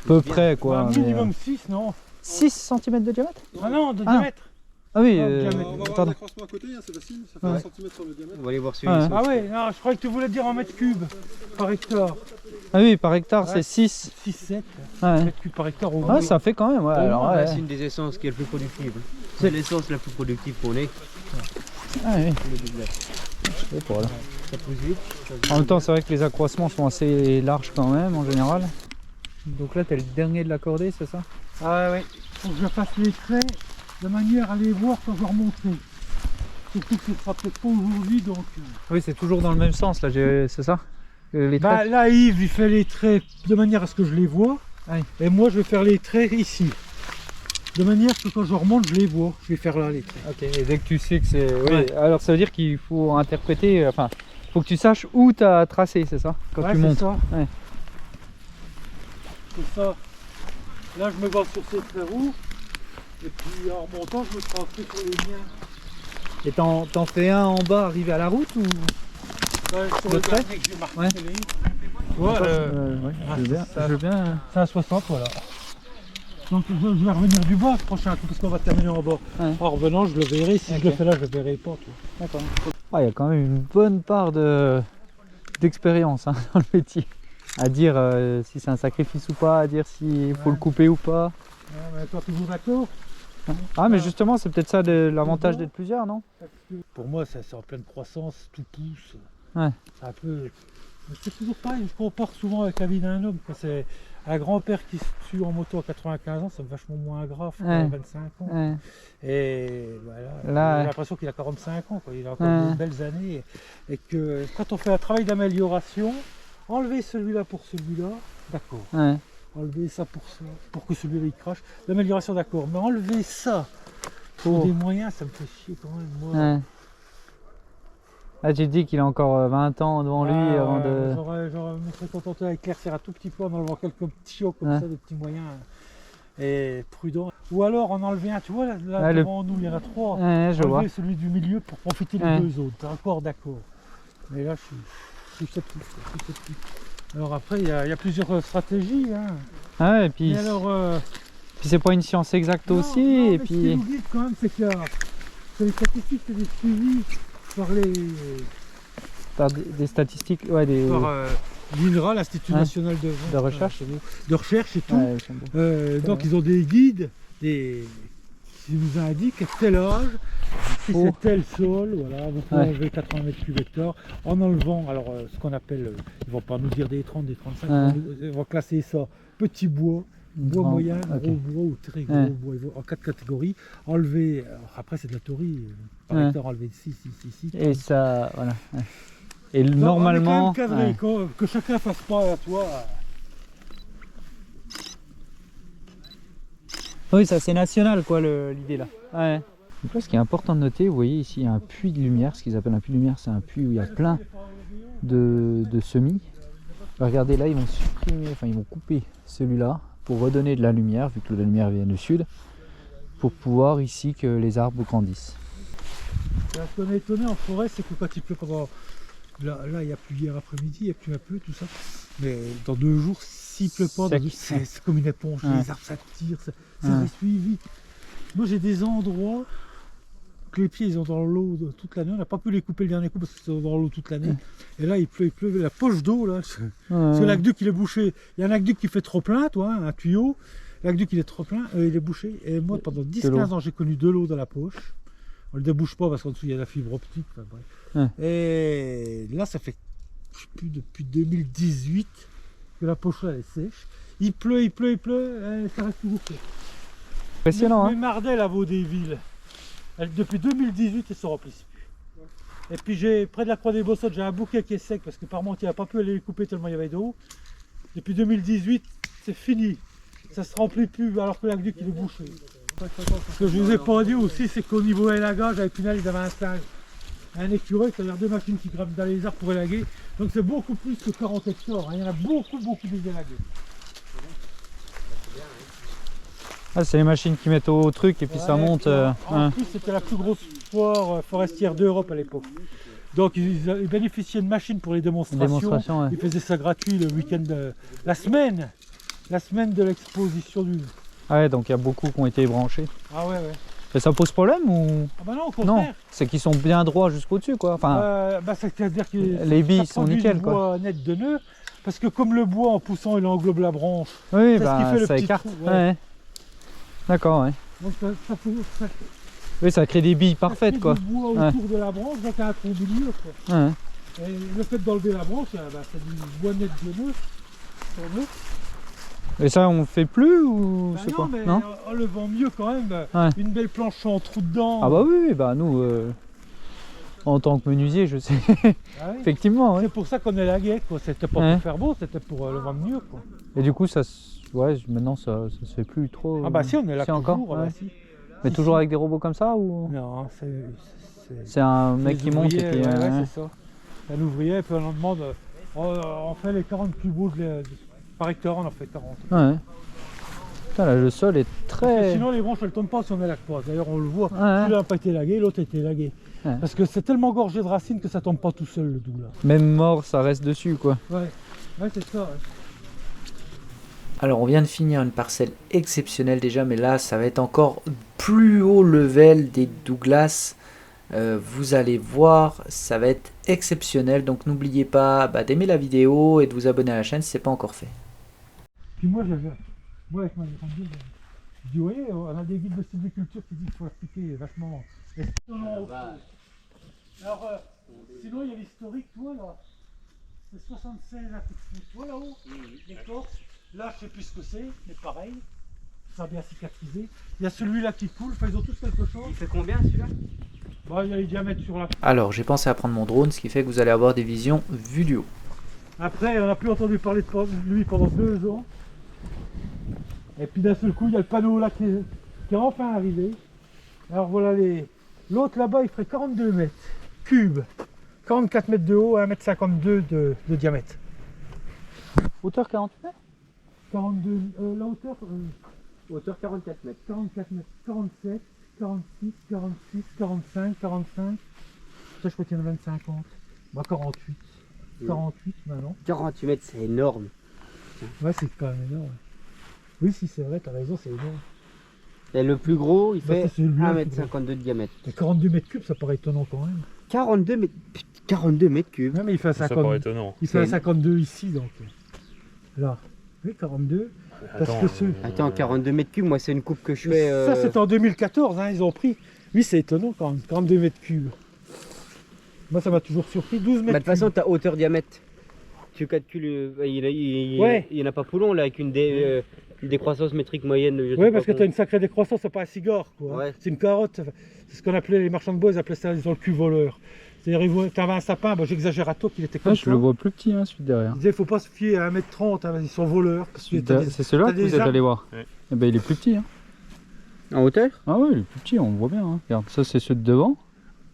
peu près quoi. Un mais, minimum 6, non 6 cm de diamètre? Ah non, de Ah. diamètre. Ah oui, Non, On diamètre. va voir pardon. l'accroissement à côté, hein, c'est facile, ça fait Ouais. 1 cm sur le diamètre. On va aller voir Ah, celui-ci. Ah ouais, non, je croyais que tu voulais dire en mètres cubes par hectare. Ah oui, par hectare Ouais. c'est 6. 6, 7 Ouais. mètres cubes par hectare au Ah, moins. ça fait quand même, ouais. Alors, Ouais, ouais. c'est une des essences qui est le plus productive. C'est l'essence la plus productive qu'on ait. Ah, oui. Le doublage. Et voilà. Ça pousse vite. En même temps, c'est vrai que les accroissements sont assez larges quand même en général. Donc là, t'es le dernier de la cordée, c'est ça? Ah ouais, faut que je fasse les traits de manière à les voir quand je remonterai. Surtout que ce sera peut-être pas aujourd'hui donc. Oui, c'est toujours dans le même sens là, c'est ça? Les Bah traits. là Yves il fait les traits de manière à ce que je les vois. Oui. Et moi je vais faire les traits ici. De manière que quand je remonte je les vois. Je vais faire là les traits. Ok, et dès que tu sais que c'est. Oui, Ouais. alors ça veut dire qu'il faut interpréter. Enfin, faut que tu saches où tu as tracé, c'est ça? Quand Ouais, tu c'est montes. ça. Ouais. C'est ça. Là je me base sur ces traits roux. Et puis en remontant je me transmets sur les miens. Et t'en fais un en bas arrivé à la route ou? Ouais, sur Le le trait dernier que j'ai marqué. Ouais. Ouais, Ouais, ah, je veux bien. ça. Je veux bien. c'est à 60 voilà. Donc je vais revenir du bas ce prochain coup parce qu'on va terminer en bas. Ouais. En revenant je le verrai. Si Ok. je le fais là je le verrai pas. Toi. D'accord. Ah, il y a quand même une bonne part d'expérience hein, dans le métier. À dire si c'est un sacrifice ou pas, à dire s'il faut le couper ou pas. Ouais, mais toi toujours d'accord? Ah, mais justement, c'est peut-être ça l'avantage d'être plusieurs, non? Pour moi, c'est en pleine croissance, tout pousse. Ouais. C'est un peu. C'est toujours pareil, je compare souvent avec la vie d'un homme. C'est un grand-père qui se tue en moto à 95 ans, c'est vachement moins grave qu'à 25 ans. Ouais. Et voilà, Là, j'ai l'impression qu'il a 45 ans, quoi. Il a encore de belles années. Et que quand on fait un travail d'amélioration, enlever celui-là pour celui-là, d'accord. Ouais. Enlever ça, pour que celui-là il crache. L'amélioration, d'accord. Mais enlever ça pour des moyens, ça me fait chier quand même. Moi. Ouais. Là, tu te dis qu'il a encore 20 ans devant lui avant de... J'aurais me serais contenté d'éclaircir un tout petit peu en enlevant quelques petits chiots comme ça, des petits moyens et prudents. Ou alors en enlever un, tu vois, là devant nous il y en a 3. Ouais, je vois. Celui du milieu pour profiter des 2 autres. T'es encore d'accord. Mais là je suis sceptique. Alors après il y a plusieurs stratégies. Hein. Ah ouais, et puis... Et alors, puis c'est pas une science exacte aussi. Non, et mais puis... ce qui nous guide quand même, c'est que les statistiques, c'est des suivis par les... Par des statistiques, ouais, des... Par l'INRA, l'Institut National de recherche. De recherche et tout. Ouais, donc ils ont des guides qui nous indiquent à tel âge, si c'est tel sol, voilà, vous pouvez enlever 80 m3 hectare en enlevant, alors ce qu'on appelle, ils vont pas nous dire des 30, des 35, ils vont classer ça, petit bois, bois moyen, gros bois ou très gros bois, en 4 catégories, enlever, alors après c'est de la théorie, par hectare enlever 6. Et ça, voilà. Et donc, normalement... on est quand même cadré, que chacun fasse pas, toi. Oui, ça c'est national quoi l'idée là. Ouais. Donc là, ce qui est important de noter, vous voyez ici il y a un puits de lumière, ce qu'ils appellent un puits de lumière, c'est un puits où il y a plein de semis. Regardez là, ils vont supprimer, enfin ils vont couper celui-là pour redonner de la lumière, vu que la lumière vient du sud, pour pouvoir ici que les arbres grandissent. Ce qu'on est étonné en forêt, c'est que quand il pleut pendant... Là il n'y a plus hier après-midi, il n'y a plus un peu, tout ça. Mais dans 2 jours, s'il pleut pas, c'est comme une éponge, les arbres s'attirent, ça ressuit vite. Moi j'ai des endroits que les pieds ils ont dans l'eau toute l'année, on n'a pas pu les couper le dernier coup parce qu'ils sont dans l'eau toute l'année. Et là il pleut, la poche d'eau là, parce que l'aqueduc il est bouché. Il y a un aqueduc qui fait trop plein, toi, un tuyau, l'aqueduc il est trop plein, il est bouché. Et moi pendant 10-15 ans j'ai connu de l'eau dans la poche. On le débouche pas parce qu'en dessous il y a la fibre optique. Enfin, bref. Et là ça fait depuis 2018 que la poche là elle est sèche. Il pleut, et ça reste toujours sèche. Impressionnant. Mais Mardel à Vaudéville, depuis 2018 elle se remplissent plus. Et puis j'ai près de la Croix des Bossottes, j'ai un bouquet qui est sec parce que par monte il n'a pas pu aller les couper tellement il y avait d'eau. Depuis 2018 c'est fini. Ça se remplit plus alors que l'aqueduc il est bouché. Ce que je vous ai pas dit aussi, c'est qu'au niveau élagage, avec Pinal, ils avaient un stage. Un écureuil, c'est-à-dire 2 machines qui grimpent dans les arbres pour élaguer. Donc c'est beaucoup plus que 40 hectares. Il y en a beaucoup des élagués. Ah, c'est les machines qui mettent au truc et puis ça monte. En plus, c'était la plus grosse foire forestière d'Europe à l'époque. Donc ils bénéficiaient de machines pour les démonstrations. Ils faisaient ça gratuit le week-end, la semaine de l'exposition du... Ah ouais, donc il y a beaucoup qui ont été branchés. Ah ouais. Et ça pose problème ou... Ah bah non, au contraire. Non, c'est qu'ils sont bien droits jusqu'au dessus quoi. Enfin, c'est-à-dire que les billes sont nickel quoi. Bois net de nœud, parce que comme le bois en poussant il englobe la branche. Oui, ça écarte. Ouais. D'accord, ouais. Donc ça oui, ça crée des billes parfaites quoi. Du bois autour de la branche, donc un tronc du milieu quoi. Ouais. Et le fait d'enlever la branche, c'est du bois net de nœud. Et ça on fait plus ou c'est quoi? Non, en le vend mieux quand même. Une belle planche sans trou dedans. Ah bah oui, bah nous en tant que menuisier je sais. Effectivement. C'est pour ça qu'on est lagué quoi. C'était pas pour faire beau, c'était pour le vendre mieux quoi. Et du coup ça maintenant ça se fait plus trop. Ah bah si, on est là encore. Mais toujours avec des robots comme ça ou? Non, c'est un mec qui monte et puis... c'est ça. Un ouvrier et puis on en demande, on fait les 40 cubeaux par hectare, on en fait 40. Ouais. Putain, là, le sol est très... Sinon les branches elles tombent pas si on élague pas. D'ailleurs on le voit, celui-là n'a pas été élagué, l'autre a été élagué. Parce que c'est tellement gorgé de racines que ça tombe pas tout seul le doux là. Même mort ça reste dessus quoi. Ouais c'est ça. Alors on vient de finir une parcelle exceptionnelle déjà, mais là ça va être encore plus haut level des Douglas. Vous allez voir, ça va être exceptionnel, donc n'oubliez pas d'aimer la vidéo et de vous abonner à la chaîne si ce n'est pas encore fait. Puis moi avec ma grande guide, je dis, vous voyez, on a des guides de sylviculture qui disent qu'il faut appliquer vachement. Alors, sinon il y a l'historique, toi là. C'est 76 à coup de pouce. Voilà haut, l'écorce. Là, je sais plus ce que c'est, mais pareil. Ça a bien cicatrisé. Il y a celui-là qui coule, enfin, ils ont tous quelque chose. Il fait combien celui-là? Bah, il y a les diamètres sur la. Alors, j'ai pensé à prendre mon drone, ce qui fait que vous allez avoir des visions vues du haut. Après, on n'a plus entendu parler de lui pendant 2 ans. Et puis d'un seul coup, il y a le panneau là qui est enfin arrivé. Alors voilà les. L'autre là-bas, il ferait 42 mètres cubes. 44 mètres de haut, 1,52 m de diamètre. Hauteur 48 mètres 42. La hauteur. Hauteur 44 mètres. 44 mètres. 47, 46, 46, 45, 45. Ça, je crois qu'il y en a même 50. Bah, 48. 48 maintenant. 48 mètres, c'est énorme. Ouais, c'est quand même énorme. Oui, si c'est vrai, t'as raison, c'est énorme. Et le plus gros, il Bah, fait c'est celui-là, 1,52 m de diamètre. Et 42 mètres cubes, ça paraît étonnant quand même. 42 mètres, 42 mètres cubes. Ouais, mais il fait un Ça 50. paraît étonnant. Il fait un 52 ici, donc. Là. Oui, 42. Parce que ce. Attends, 42 mètres cubes, moi c'est une coupe que je fais. Ça, c'était en 2014, hein, ils ont pris. Oui, c'est étonnant quand même, 42 mètres cubes. Moi, ça m'a toujours surpris. 12 mètres Bah, de toute façon, cubes. ta hauteur diamètre, tu calcules. Ouais. Il n'y en a pas plus long là, avec une décroissance métrique moyenne. je sais Oui, pas parce que combien. tu as une sacrée décroissance, c'est pas un cigare, quoi. Ouais. C'est une carotte. C'est ce qu'on appelait les marchands de bois, ils appelaient ça, ils ont le cul voleur. C'est-à-dire, tu avais un sapin, bah, j'exagère à toi qu'il était comme Ah, ça. je le vois plus petit, hein, celui de derrière. Ils disaient, faut pas se fier à 1,30 m, hein, ils sont voleurs. Parce que t'as des- C'est celui-là t'as que des vous êtes arbres. allé voir. Ouais. Eh ben, il est plus petit. Hein. En hauteur? Ah ouais, il est plus petit, on le voit bien. Hein. Regarde, ça c'est ceux de devant.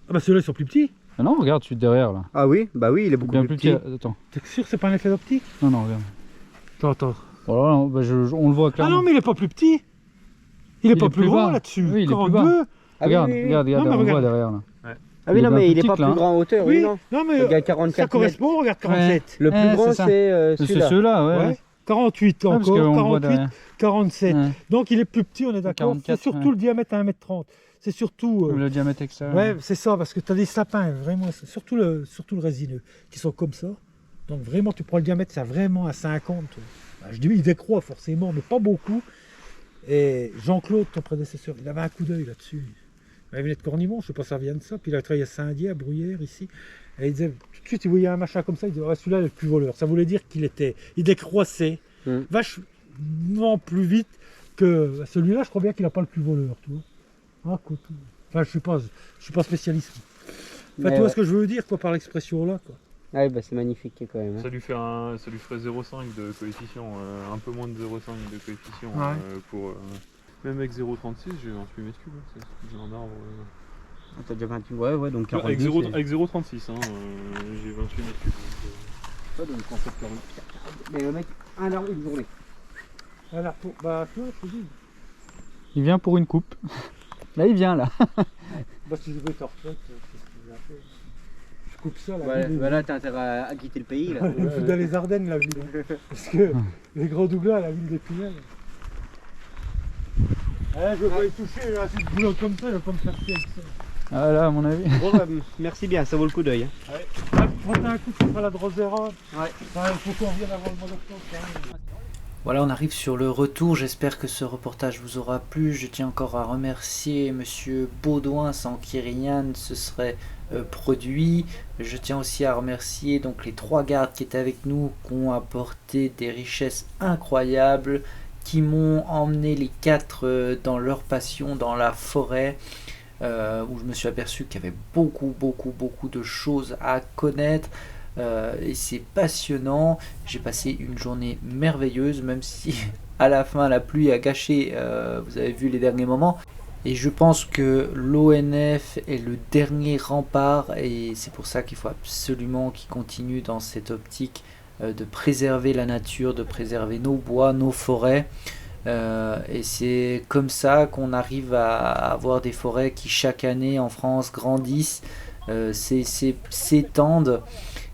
Ah, bah ceux-là, ils sont plus petits. Ah non, regarde celui de derrière là. Ah oui, bah oui, il est beaucoup Bien plus plus petit. petit. Attends. T'es sûr que c'est pas un effet d'optique? Non, non, regarde. Attends. Voilà, on le voit Ah clairement. non, mais il est pas plus petit. Il est pas plus grand bas. là-dessus. Oui, il est plus 42. Ah Regarde, oui, oui, oui. regarde, Non, mais on le voit regarde. derrière là. Ah oui, Il est non, bien mais plus il est pas petit que là, plus hein. grand en hauteur, oui, Oui, non. non, mais Il y a 44 ça mètres. correspond, regarde 47. Le plus Ouais, grand, c'est ça. c'est C'est celui-là. ceux-là, ouais. Ouais. 48 Ouais, parce encore, qu'on le voit 48, derrière. 47. Ouais. Donc il est plus petit, on est d'accord. C'est 44, surtout ouais. le diamètre à 1,30 m. C'est surtout. Le diamètre extérieur. Ouais, c'est ça, parce que tu as des sapins, vraiment, c'est surtout le résineux, qui sont comme ça. Donc vraiment, tu prends le diamètre, c'est vraiment à 50. Bah, je dis, il décroît forcément, mais pas beaucoup. Et Jean-Claude, ton prédécesseur, il avait un coup d'œil là-dessus. Il venait de Cornimont, je sais pas si ça vient de ça. Puis il a travaillé à Saint-Dié, à Bruyères, ici. Et il disait, tout de suite, il voyait un machin comme ça, il disait, ah, celui-là, il est le plus voleur. Ça voulait dire il décroissait vachement plus vite que celui-là. Je crois bien qu'il n'a pas le plus voleur, tu vois. Ah, quoi, tout. Enfin, je suis pas spécialiste. Enfin, Mais tu vois ouais. ce que je veux dire, quoi, par l'expression là, quoi. Ouais, bah c'est magnifique quand même. Hein. Ça lui ferait 0,5 de coefficient, un peu moins de 0,5 de coefficient Ouais. pour. Même avec 0,36, j'ai 28 mètres cubes. Hein, c'est un arbre. T'as déjà 28, ouais, donc 42. Avec c'est- 0,36, hein, j'ai 28 mètres cubes. Ouais, donc en fait, 40. Mais le mec, un arbre, une journée. Alors, bah, tu vois, je te dis, Il vient pour une coupe. Là, il vient là. bah, si je veux ta retraite, c'est ce que j'ai fait. Je coupe ça, là. Voilà, voilà, t'as intérêt à quitter le pays là. Il me fout dans les Ardennes, la ville. Parce que les grands doublats, la ville des Pinels. Je veux pas y toucher, là, c'est de boulot comme ça, je vais pas me faire chier avec ça. Ah là, à mon avis. Bon, bah, merci bien, ça vaut le coup d'œil. Hein. Prends un coup, tu feras la Drosera. Ouais. Enfin, il faut qu'on revienne avant le mois d'octobre, quand même. Voilà, on arrive sur le retour. J'espère que ce reportage vous aura plu. Je tiens encore à remercier Monsieur Baudouin, sans qui rien ne se serait produit. Je tiens aussi à remercier donc les 3 gardes qui étaient avec nous, qui ont apporté des richesses incroyables, qui m'ont emmené les 4 dans leur passion, dans la forêt, où je me suis aperçu qu'il y avait beaucoup de choses à connaître. Et c'est passionnant. J'ai passé une journée merveilleuse, même si à la fin la pluie a gâché, vous avez vu les derniers moments. Et je pense que l'ONF est le dernier rempart, et c'est pour ça qu'il faut absolument qu'ils continuent dans cette optique de préserver la nature, de préserver nos bois, nos forêts. Et c'est comme ça qu'on arrive à avoir des forêts qui chaque année en France grandissent, s'étendent.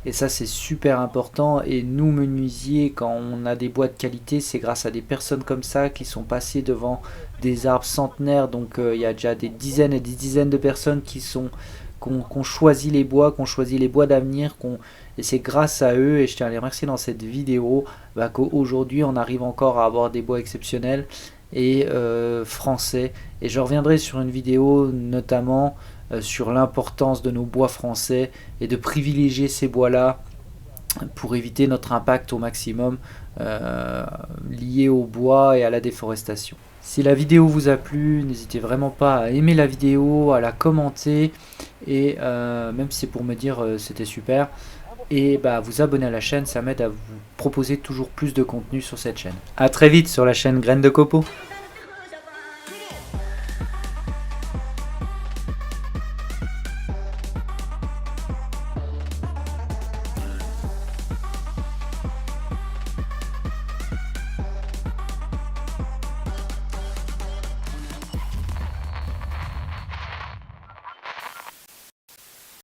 Et ça, c'est super important. Et nous, menuisiers, quand on a des bois de qualité, c'est grâce à des personnes comme ça qui sont passées devant des arbres centenaires. Donc il y a déjà des dizaines et des dizaines de personnes qui ont choisi les bois, d'avenir, et c'est grâce à eux, et je tiens à les remercier dans cette vidéo, qu'aujourd'hui on arrive encore à avoir des bois exceptionnels et français. Et je reviendrai sur une vidéo notamment sur l'importance de nos bois français et de privilégier ces bois-là pour éviter notre impact au maximum lié au bois et à la déforestation. Si la vidéo vous a plu, n'hésitez vraiment pas à aimer la vidéo, à la commenter et même si c'est pour me dire c'était super, et bah, vous abonner à la chaîne, ça m'aide à vous proposer toujours plus de contenu sur cette chaîne. A très vite sur la chaîne Graines de Copeaux.